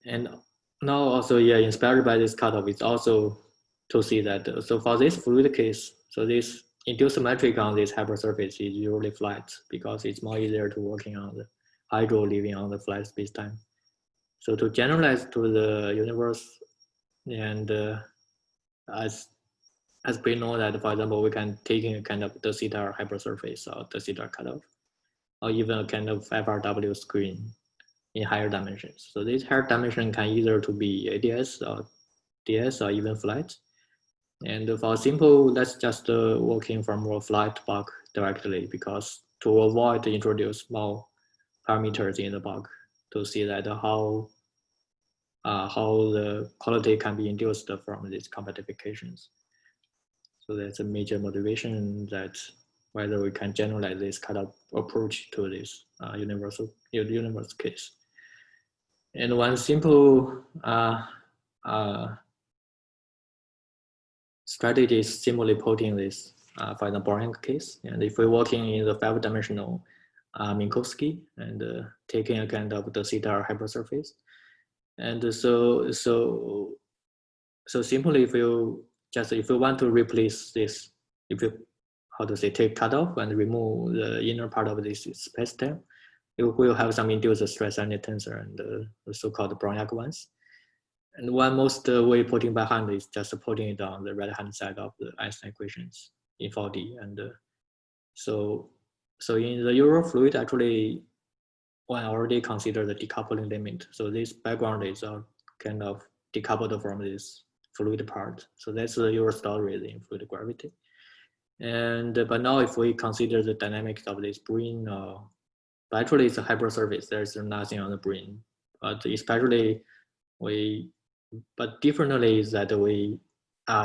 And now also, inspired by this cutoff, it's also to see that, so for this fluid case, so this induced metric on this hypersurface is usually flat because it's more easier to working on the hydro living on the flat spacetime. So to generalize to the universe, and as we know that, for example, we can take in a kind of de Sitter hypersurface or de Sitter cutoff, or even a kind of FRW screen in higher dimensions. So this higher dimension can either to be ADS or DS or even flat. And for simple, let's just working from a flat bulk directly, because to avoid to introduce more parameters in the bulk to see that how the quality can be induced from these compactifications. So that's a major motivation that whether we can generalize this kind of approach to this universe case. And one simple strategy is simply putting this for the Boring case. And if we're working in the 5-dimensional Minkowski and taking a kind of the Sitter hypersurface, and so simply if you want to replace this, if you take cutoff and remove the inner part of this spacetime, you will have some induced stress energy tensor and the so-called Brownian ones. And one most way putting by hand is just putting it on the right-hand side of the Einstein equations in 4D. And so in the Euro fluid, actually, one already considered the decoupling limit. So this background is kind of decoupled from this fluid part. So that's the Euro story in fluid gravity. And but now if we consider the dynamics of this brine, but actually it's a hypersurface. There's nothing on the brine. But especially but differently is that we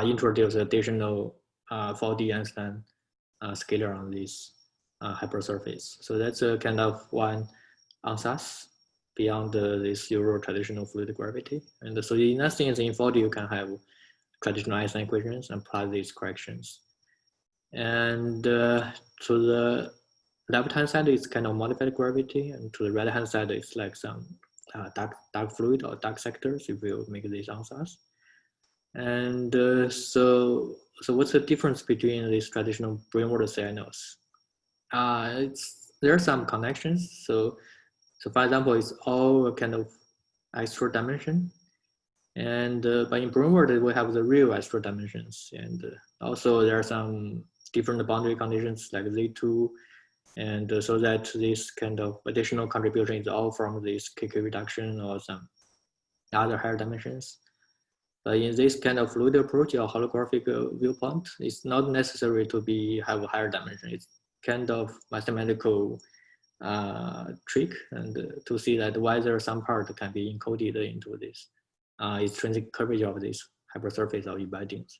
introduce additional 4D Einstein scalar on this hypersurface. So that's a kind of one ansatz beyond this usual traditional fluid gravity. And so the next thing is in 4D, you can have traditional Einstein equations and apply these corrections. And to the left-hand side is kind of modified gravity, and to the right-hand side is like some dark fluid or dark sectors if you make these ansatz. And so what's the difference between these traditional brainwater cynos? There are some connections. So for example, it's all kind of extra dimension. And but in brainwater, we have the real extra dimensions. And also there are some different boundary conditions like Z2. And so that this kind of additional contribution is all from this KK reduction or some other higher dimensions. But in this kind of fluid approach or holographic viewpoint, it's not necessary to have a higher dimension. It's kind of mathematical trick, and to see that whether some part can be encoded into this intrinsic curvature of this hypersurface of embeddings.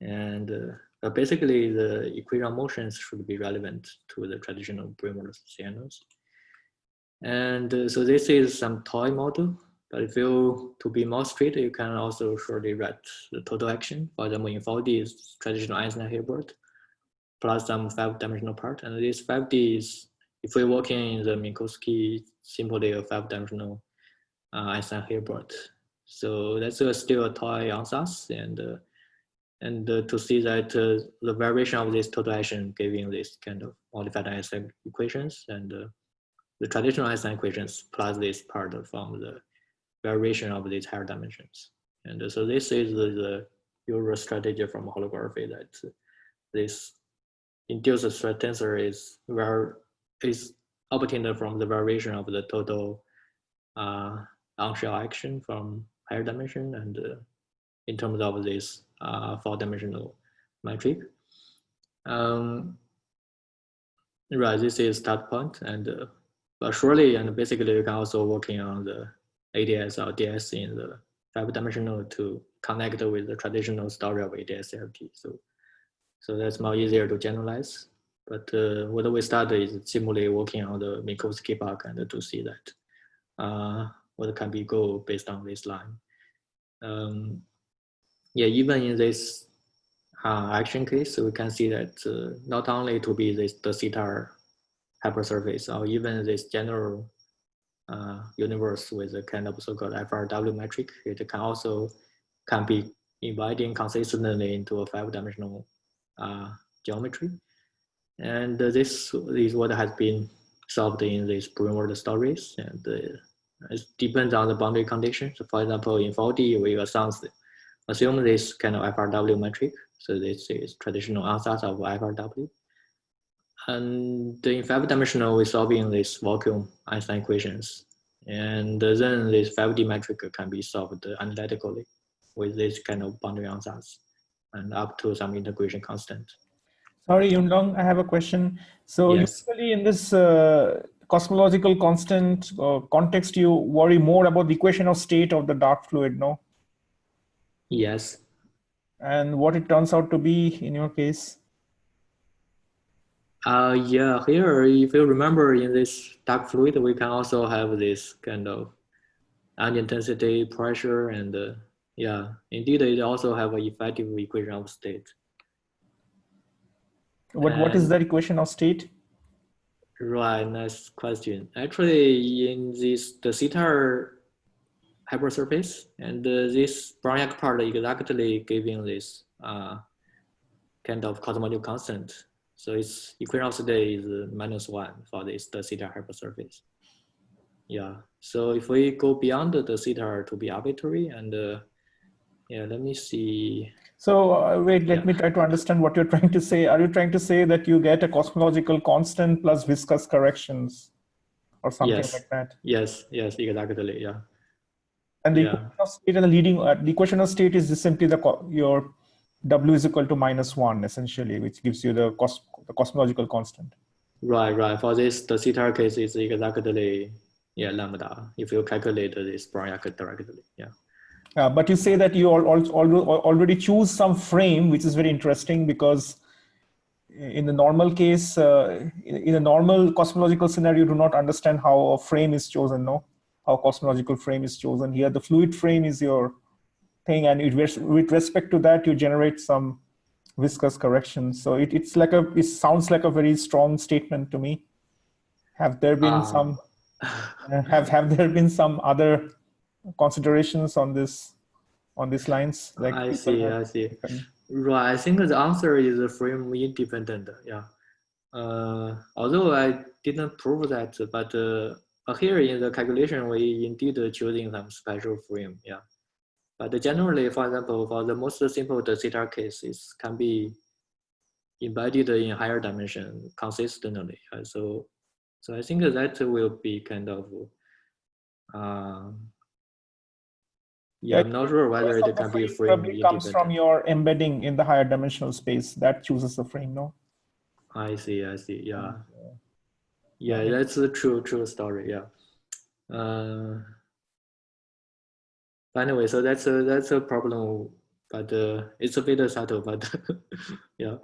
And basically, the equation motions should be relevant to the traditional brainwater channels. And so this is some toy model. But if you to be more strict, you can also surely write the total action. For example, in 4D is traditional Einstein Hilbert plus some 5-dimensional part. And this 5D is, if we're working in the Minkowski, simply a 5-dimensional Einstein Hilbert. So that's still a toy ansatz. And to see that the variation of this total action giving this kind of modified Einstein equations, and the traditional Einstein equations plus this part from the variation of these higher dimensions. And so this is the usual strategy from holography, that this induced stress tensor is obtained from the variation of the total on-shell action from higher dimension, and in terms of this 4-dimensional metric. Right, this is start point, and but surely and basically you can also working on the ADS or DS in the 5-dimensional to connect with the traditional story of ADS CFT. So that's more easier to generalize. But what we started is simply working on the Minkowski park and to see that what can be go based on this line. Yeah, even in this action case, we can see that not only to be the theta hypersurface, or even this general universe with a kind of so-called FRW metric, it can also be inviting consistently into a 5-dimensional geometry. And this is what has been solved in these brainwater stories, and it depends on the boundary conditions. So for example, in 4D, we assume this kind of FRW metric. So this is traditional ansatz of FRW. And in 5-dimensional, we're solving this vacuum Einstein equations. And then this 5D metric can be solved analytically with this kind of boundary ansatz and up to some integration constant.
Sorry, Yunlong, I have a question. So
yes.
Usually in this cosmological constant context, you worry more about the equation of state of the dark fluid, no?
Yes.
And what it turns out to be in your case?
Yeah, here, if you remember, in this dark fluid, we can also have this kind of intensity, pressure, and yeah, indeed, it also have an effective equation of state.
What is that equation of state?
Right, nice question. Actually, in the theta hypersurface, and this Brownian part exactly giving this kind of cosmological constant. So its equation of state is -1 for the theta hypersurface. Yeah. So if we go beyond the theta to be arbitrary, and yeah, let me see.
So wait, let me try to understand what you're trying to say. Are you trying to say that you get a cosmological constant plus viscous corrections or something like that?
Yes, exactly, yeah.
And the equation of state and the equation of state is just simply your W is equal to -1 essentially, which gives you the cosmological constant.
Right. For this, the theta case is exactly lambda. If you calculate this Brownian directly,
but you say that you already choose some frame, which is very interesting because in the normal case, in a normal cosmological scenario, you do not understand how a frame is chosen, no? How cosmological frame is chosen. Here, the fluid frame is your thing, and with respect to that, you generate some viscous corrections. So it sounds like a very strong statement to me. Have there been some have there been some other considerations on these lines? Like
I see. Right. I think the answer is frame independent. Yeah. Although I didn't prove that, but here in the calculation, we indeed choosing some special frame. Yeah. But generally, for example, for the most simple the theta cases can be embedded in higher dimension consistently. So I think that will be kind of yeah, I'm not sure whether it can be frame
independent. Comes from your embedding in the higher dimensional space that chooses the frame, no?
I see. Yeah. Yeah, that's a true story. Yeah. But anyway, so that's a problem, but it's a bit subtle. But yeah.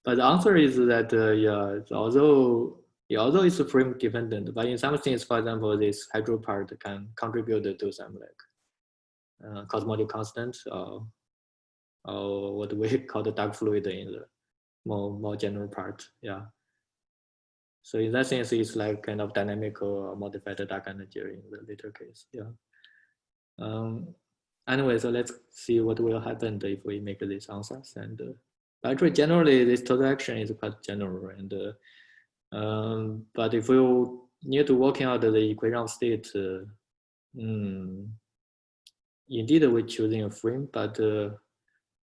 But the answer is that yeah, although it's frame dependent, but in some things, for example, this hydro part can contribute to some like cosmological constant or what we call the dark fluid in the more general part. Yeah. So in that sense, it's like kind of dynamic or modified dark energy in the later case. Yeah. Anyway, so let's see what will happen if we make these answers. And actually, generally, this total action is quite general. And but if you need to working out the equilibrium state, indeed we're choosing a frame. But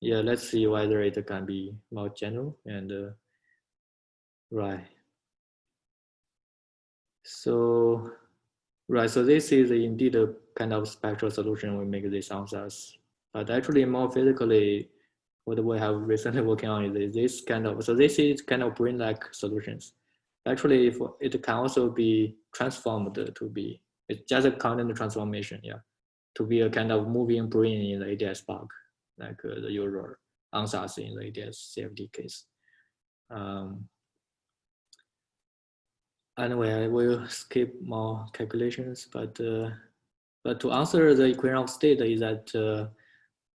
yeah, let's see whether it can be more general. And right. So right, so this is indeed a kind of spectral solution we make these answers. But actually more physically, what we have recently working on is this kind of, so this is kind of brain-like solutions. Actually, if it can also be transformed to be, it's just a content transformation, yeah, to be a kind of moving brain in the ADS bug, like the usual answers in the ADS CFD case. Anyway, I will skip more calculations, but to answer the equilibrium state is that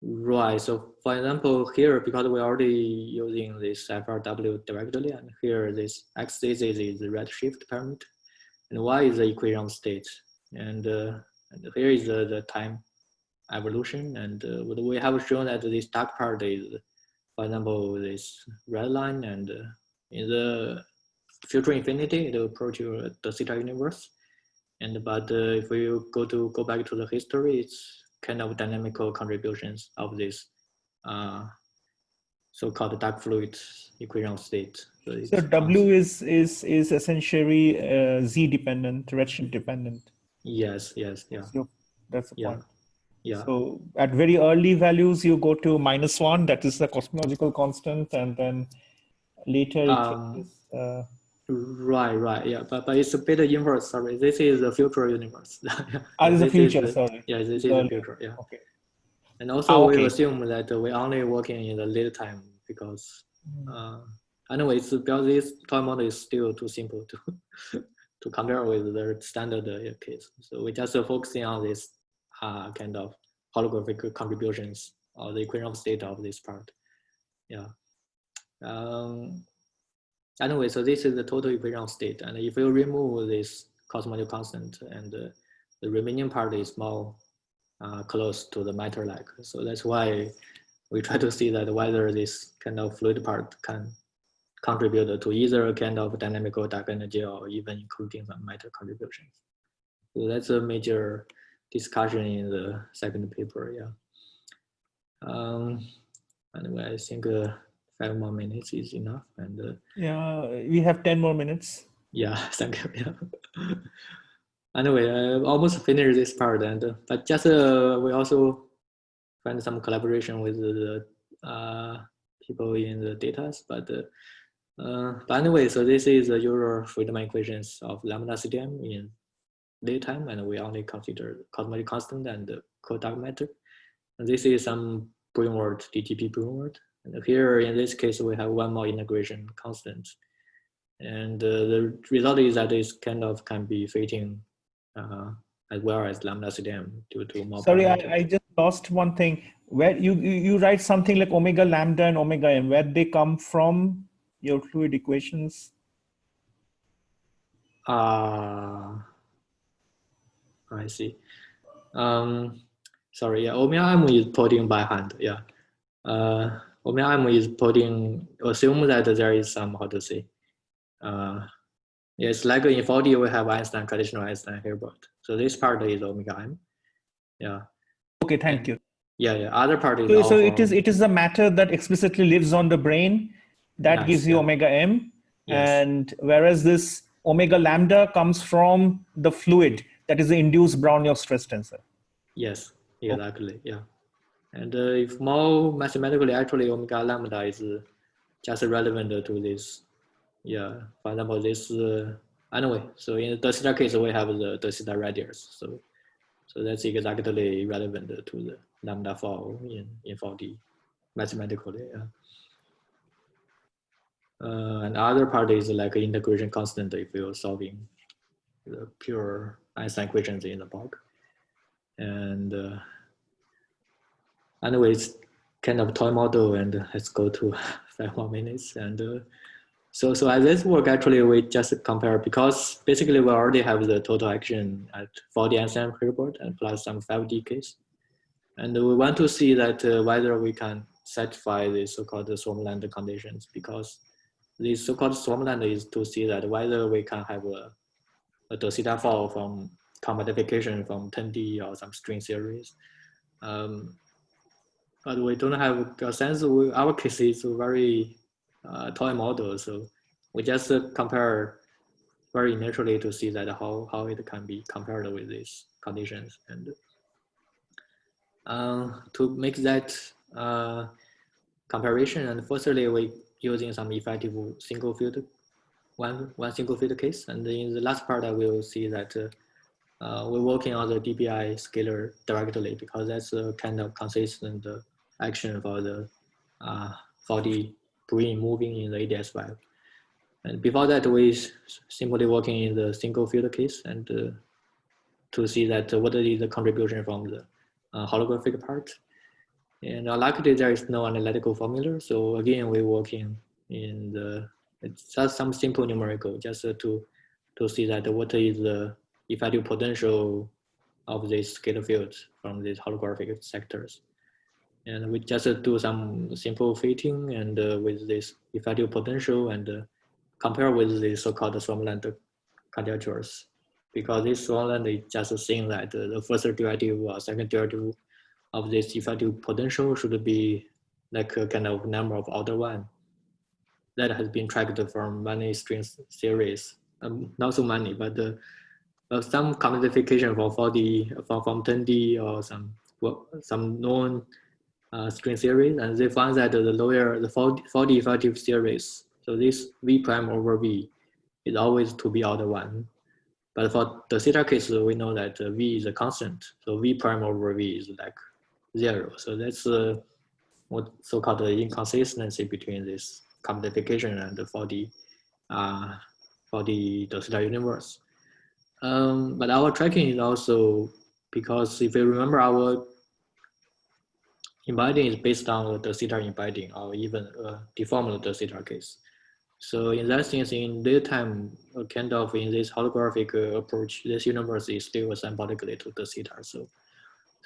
right. So for example, here because we're already using this FRW directly, and here this x-axis is the redshift parameter, and y is the equilibrium state, and here is the time evolution, and what we have shown that this dark part is, for example, this red line, and in the future infinity, it will approach the theta universe. And but if we go back to the history, it's kind of dynamical contributions of this so-called dark fluid equilibrium state.
So W is essentially Z dependent, redshift dependent.
Yes, yeah.
So that's the point.
Yeah.
So at very early values, you go to -1, that is the cosmological constant, and then later it changes.
Right, yeah, but it's a bit inverse. Sorry, this is the future universe.
This is the future. Sorry.
Yeah, this is the future. Yeah.
Okay.
And also we assume that we're only working in the late time because anyway, it's because this toy model is still too simple to to compare with the standard case. So we're just focusing on this kind of holographic contributions or the equilibrium state of this part. Yeah. Anyway, so this is the total equilibrium state, and if you remove this cosmological constant, and the remaining part is more close to the matter-like. So that's why we try to see that whether this kind of fluid part can contribute to either a kind of dynamical dark energy or even including some matter contributions. So that's a major discussion in the second paper. Yeah. Anyway, I think 5 more minutes is enough, and
yeah, we have 10 more minutes.
Yeah, thank you. Yeah. Anyway, I almost finished this part, and but just we also find some collaboration with the people in the data. But anyway, so this is the usual Friedmann equations of lambda CDM in daytime, and we only consider cosmological constant and cold dark matter. And this is some Brunwald, DTP Brunwald, And here, in this case, we have one more integration constant. And the result is that it kind of can be fitting as well as lambda CDM due to more
Sorry,
parameters.
I just lost one thing. Where you write something like omega lambda and omega m, where they come from your fluid equations?
I see. Sorry, yeah, omega m is putting by hand, yeah. Omega m is putting, assume that there is some, how to say, it's like in 4D we have Einstein, traditional Einstein Hilbert. So this part is omega m, yeah.
Okay, thank you.
Yeah, other part is
so it is the matter that explicitly lives on the brain that
yes,
gives you omega m,
yes.
and whereas this omega lambda comes from the fluid that is the induced Brownian stress tensor.
Yes, exactly, yeah. And if more mathematically, actually omega lambda is just relevant to this. Yeah, for example, this, anyway, so in the theta case, we have the theta radius. So that's exactly relevant to the lambda 4 in 4D mathematically, yeah. And other part is like integration constant if you're solving the pure Einstein equations in the bulk. And anyway, it's kind of toy model, and let's go to 5 more minutes. And so as this work, actually, we just compare, because basically we already have the total action at 4D Einstein Hilbert and plus some 5D case. And we want to see that whether we can satisfy the so-called Swarmland conditions, because the so-called Swarmland is to see that whether we can have a theta fall from commodification from 10D or some string series. But we don't have a sense. Our case is a very toy model, so we just compare very naturally to see that how it can be compared with these conditions. And to make that comparison, and firstly, we using some effective single field, one single field case. And in the last part, I will see that we're working on the dBi scalar directly, because that's a kind of consistent action for the 4D brain moving in the ADS valve. And before that, we simply working in the single field case, and to see that what is the contribution from the holographic part. And luckily there is no analytical formula. So again, we're working in it's just some simple numerical, just to see that what is the effective potential of these scalar fields from these holographic sectors. And we just do some simple fitting and with this effective potential, and compare with the so-called Swarmland conjectures, because this Swarmland is just saying that the first derivative or second derivative of this effective potential should be like a kind of number of order 1 that has been tracked from many string series. Not so many, but some commodification for 4D, from 10D or some known string series, and they found that the lower the 4D effective series, so this V prime over V is always to be order 1. But for the theta case, we know that V is a constant, so V prime over V is like 0. So that's what so-called inconsistency between this commodification and the 4D the theta universe. But our tracking is also, because if you remember, our embedding is based on the theta embedding, or even deformed the theta case. So in that sense, in daytime, kind of in this holographic approach, this universe is still symbolically to the theta. So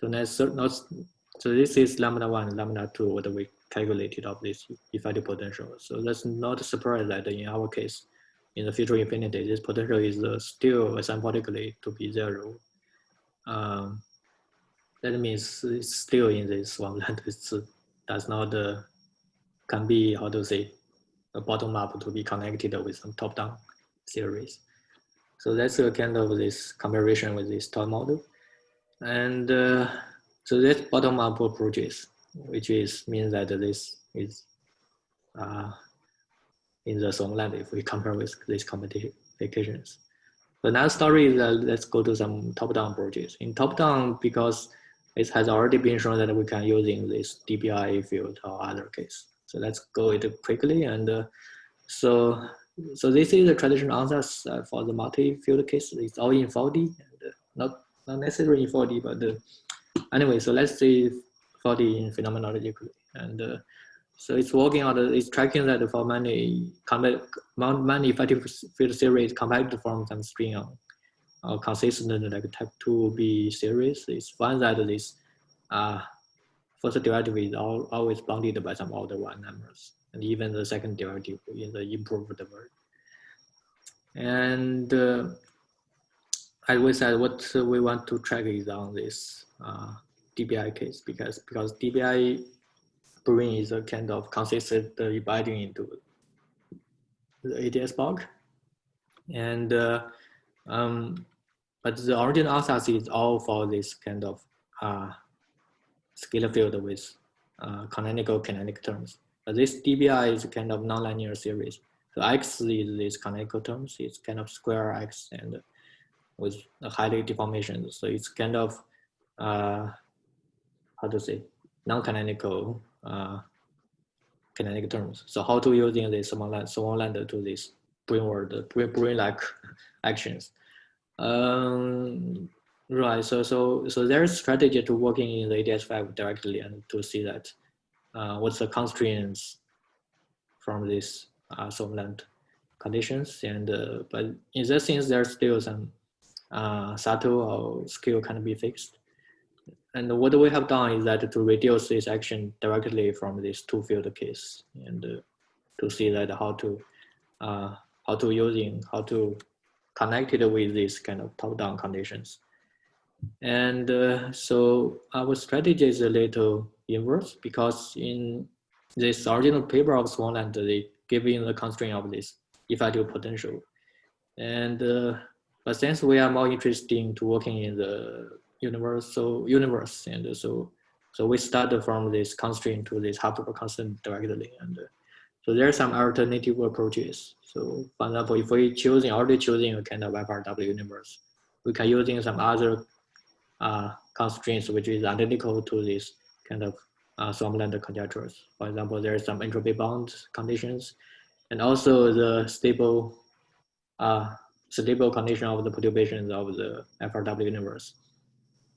that's not. So this is lambda 1, lambda 2, what we calculated of this effective potential. So that's not a surprise that in our case, in the future infinity, this potential is still symbolically to be 0. That means it's still in this Swarmland. It does not can be, how to say, a bottom up to be connected with some top down series. So that's a kind of this comparison with this toy model. And so that's bottom up approaches, which means that this is in the Swarmland if we compare with these commodifications. The next story is let's go to some top down approaches. In top down, because it has already been shown that we can using this dBi field or other case. So let's go it quickly. And so this is the traditional answers for the multi-field case. It's all in 4D, and not necessarily in 4D, but anyway. So let's see 4D in phenomenologically, and so it's working on it's tracking that for many effective field series compact from some string or consistent like type 2B series. It's found that this first derivative is always bounded by some order 1 numbers, and even the second derivative in the improved version. And as we said, what we want to track is on this DBI case, because DBI Brewing is a kind of consistent dividing into the ADS bulk, and but the original answer is all for this kind of scalar field with canonical kinetic terms. But this DBI is kind of nonlinear series. So X is this canonical terms. It's kind of square X and with a highly deformation. So it's kind of how to say non-canonical kinetic terms. So how to using this small lambda to this brain-like actions. Right. So there's strategy to working in the ADS5 directly and to see that what's the constraints from this Solomon conditions, and but in that sense there's still some subtle or skill can be fixed. And what we have done is that to reduce this action directly from this two-field case, and to see that how to connect it with this kind of top-down conditions. And so our strategy is a little inverse, because in this original paper of Swanland, they give in the constraint of this effective potential. And but since we are more interested in to working in the universe, and so we started from this constraint to this hyper constant directly. And so there are some alternative approaches. So for example, if we already choosing a kind of FRW universe, we can using some other constraints which is identical to this kind of Swarmland conjectures. For example, there are some entropy bound conditions, and also the stable condition of the perturbations of the FRW universe.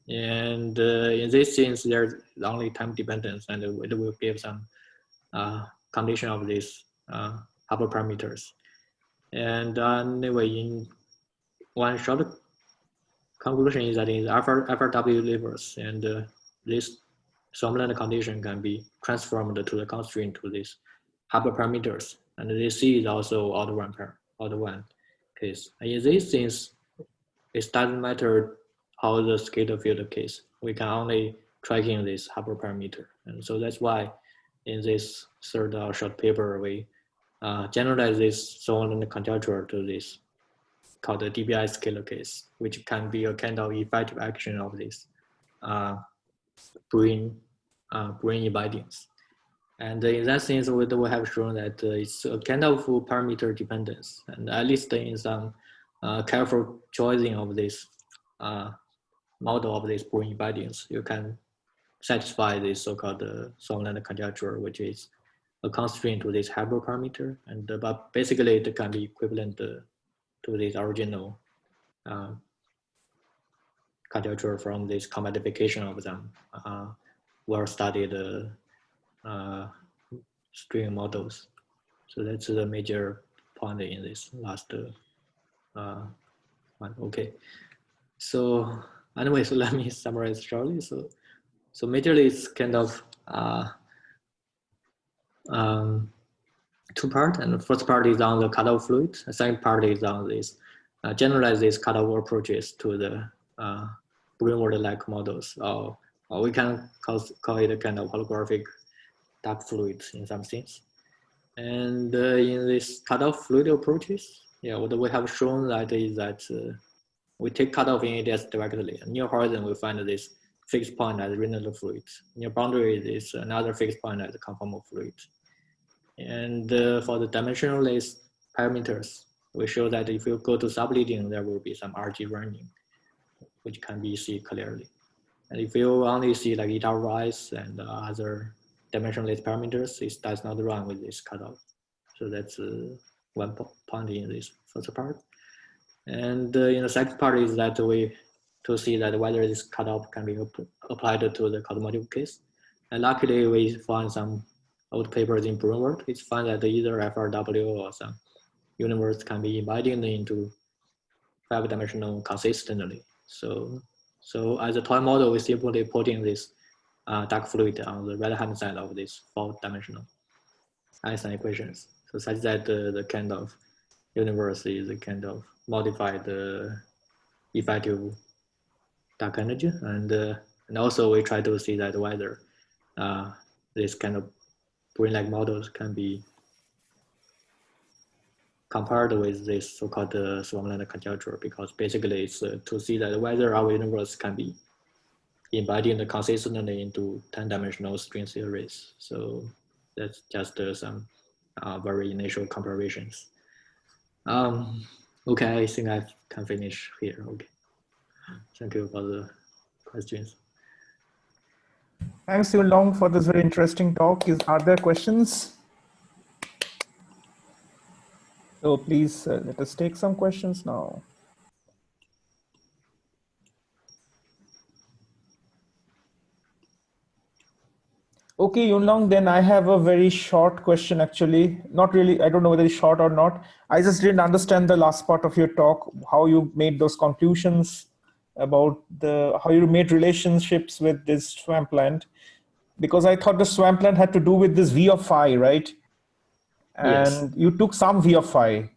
And in this sense, there's only time dependence, and it will give some condition of these hyperparameters. And anyway, in one short conclusion is that in the FRW universe, and this Swarmland condition can be transformed to the constraint to these hyperparameters, and this C is also order one case. And in this sense, it doesn't matter how the scalar field case. We can only tracking this hyperparameter, and so that's why in this third short paper we generalize this Swarmland conjecture to this called the DBI scalar case, which can be a kind of effective action of this brain embodings. And in that sense, we have shown that it's a kind of parameter dependence, and at least in some careful choosing of this model of this brain embodings, you can satisfy this so-called Swarmland conjecture, which is a constraint to this hyperparameter, and but basically it can be equivalent to this original conjecture from this commodification of them well-studied string models. So that's the major point in this last one. Okay. So anyway, so let me summarize shortly. So majorly it's kind of two parts, and the first part is on the cutoff fluid. The second part is on this generalize these cutoff approaches to the brain world-like models, or we can call it a kind of holographic dark fluid in some sense. And in this cutoff fluid approaches, yeah, what we have shown that is that we take cutoff in ADS directly. Near horizon, we find this fixed point as Rindler fluid. Near boundary is another fixed point as conformal fluid. And for the dimensionless parameters, we show that if you go to subleading, there will be some RG running, which can be seen clearly. And if you only see like eta rise and other dimensionless parameters, it does not run with this cutoff. So that's one point in this first part. And in the second part is that we to see that whether this cutoff can be applied to the cosmological case. And luckily, we found some old papers in Brunwork. It's found that either FRW or some universe can be embedded into 5-dimensional consistently. So as a toy model, we simply putting this dark fluid on the right-hand side of this 4-dimensional Einstein equations. So such that the kind of universe is a kind of modified effective dark energy, and also we try to see that whether this kind of brain-like models can be compared with this so-called swarmland conjecture, because basically it's to see that whether our universe can be embedded consistently into 10-dimensional string theories. So that's just some very initial comparisons. Okay, I think I can finish here. Okay, thank you for the questions.
Thanks, Yunlong, for this very interesting talk. Are there questions? So please let us take some questions now. Okay, Yunlong, then I have a very short question, actually. Not really, I don't know whether it's short or not. I just didn't understand the last part of your talk, how you made those conclusions about how you made relationships with this swampland. Because I thought the swampland had to do with this V of phi, right? And yes, you took some V of phi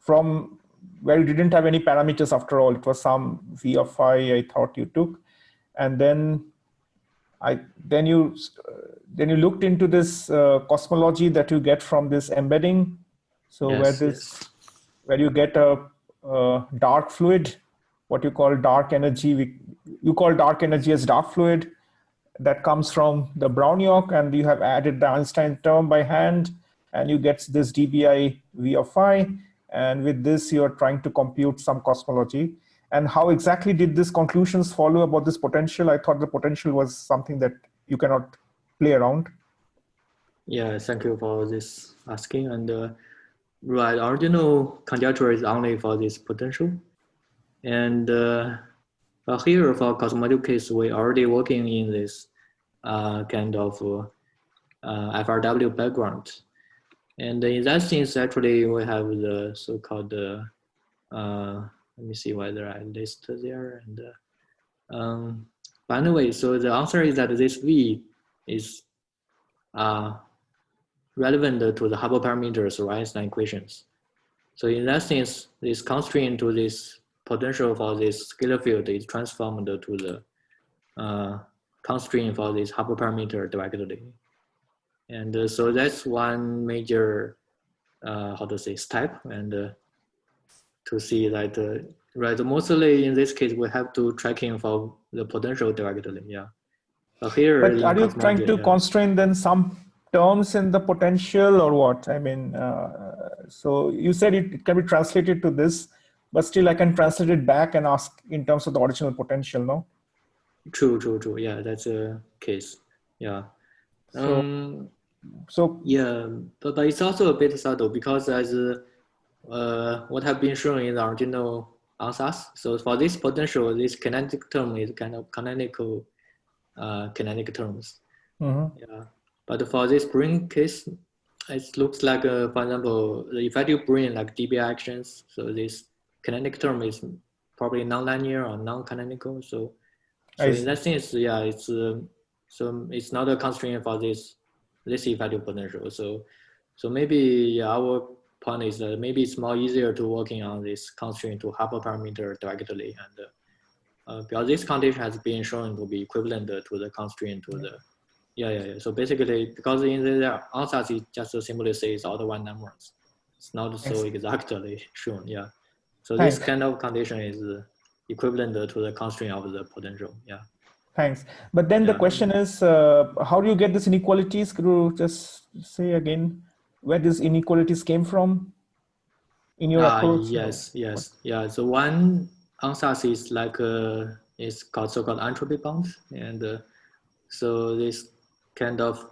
from where you didn't have any parameters after all. It was some V of phi I thought you took. And then you looked into this cosmology that you get from this embedding. So yes, where you get a dark fluid, what you call dark energy, you call dark energy as dark fluid, that comes from the Brown-York, and you have added the Einstein term by hand, and you get this dBi V of phi. And with this, you're trying to compute some cosmology. And how exactly did these conclusions follow about this potential? I thought the potential was something that you cannot play around.
Yeah, thank you for this asking. And right, original conjecture is only for this potential. And here for cosmological case, we already working in this kind of FRW background. And in that sense, actually, we have the so-called, let me see whether I list there. And by the way, so the answer is that this V is relevant to the Hubble parameters or Einstein equations. So in that sense, this constraint to this potential for this scalar field is transformed to the constraint for this Hubble parameter directly. And so that's one major, how to say, step. And to see that, right, mostly in this case, we have to tracking for the potential directly, yeah. But here,
but are you trying to constrain then some terms in the potential or what? I mean, so you said it can be translated to this, but still I can translate it back and ask in terms of the original potential, no?
True. Yeah, that's a case. Yeah.
So
yeah, but it's also a bit subtle because as what have been shown in the original answers. So for this potential, this kinetic term is kind of canonical kinetic terms.
Mm-hmm.
Yeah. But for this brain case, it looks like, for example, the effective brain like dB actions. So this kinetic term is probably non-linear or non-canonical. So in that sense, yeah, it's so it's not a constraint for this effective potential. So maybe our point is that maybe it's more easier to working on this constraint to Hubble parameter directly, and because this condition has been shown to be equivalent to the constraint to the yeah. So basically, because in the answers it just simply says odd one numbers, it's not so exactly shown. Yeah. So this kind of condition is equivalent to the constraint of the potential. Yeah.
Thanks. But then the question is, how do you get these inequalities? Could you just say again where these inequalities came from in your approach?
Yes. Yeah. So one answer is like it's called so-called entropy bound, and so this kind of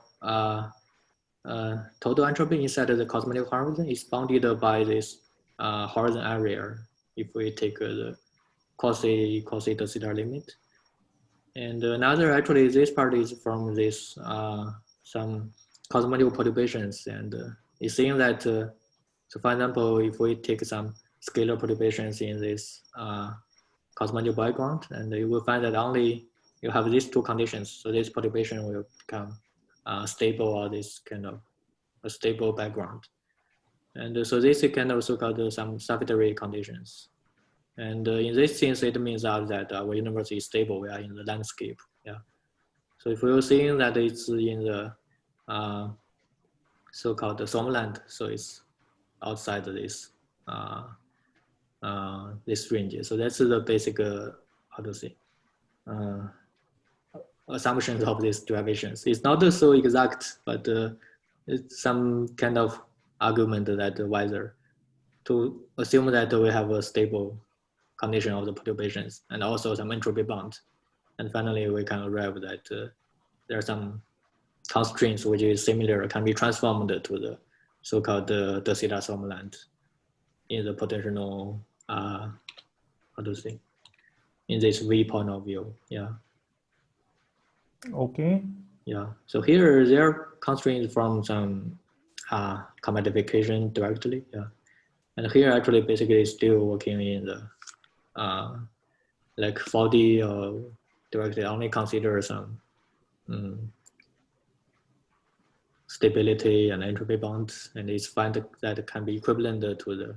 total entropy inside the cosmetic horizon is bounded by this horizon area if we take the cos eta theta limit. And another, actually, this part is from this some cosmological perturbations, and it seems that, so for example, if we take some scalar perturbations in this cosmological background, and you will find that only you have these two conditions, so this perturbation will become stable, or this kind of a stable background. And so this is kind of so-called some Saviteri conditions. And in this sense, it means that our universe is stable. We are in the landscape. Yeah. So if we're seeing that it's in the so-called Sommerland, so it's outside this this range. So that's the basic how to say assumptions of these derivations. It's not so exact, but it's some kind of argument that whether to assume that we have a stable condition of the perturbations and also some entropy bound. And finally, we can arrive that there are some constraints which is similar, can be transformed to the so-called the theta Sommerland in the potential, how to say, in this V point of view. Yeah.
Okay.
Yeah. So here there are constraints from some commodification directly. Yeah. And here actually basically still working in the like 4D or directly only consider some stability and entropy bonds, and it's found that it can be equivalent to the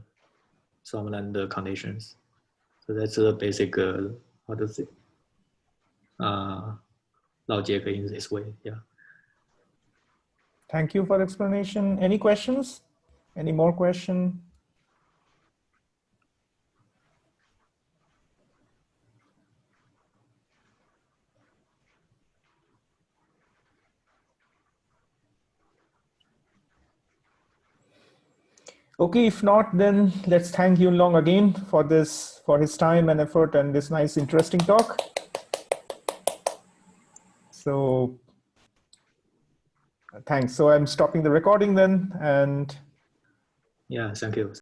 Sommerland conditions. So that's the basic how to say logic in this way. Yeah.
Thank you for the explanation. Any questions? Any more question? Okay, if not, then let's thank Yun Long again for this, for his time and effort and this nice, interesting talk. So thanks. So I'm stopping the recording then, and
yeah, thank you.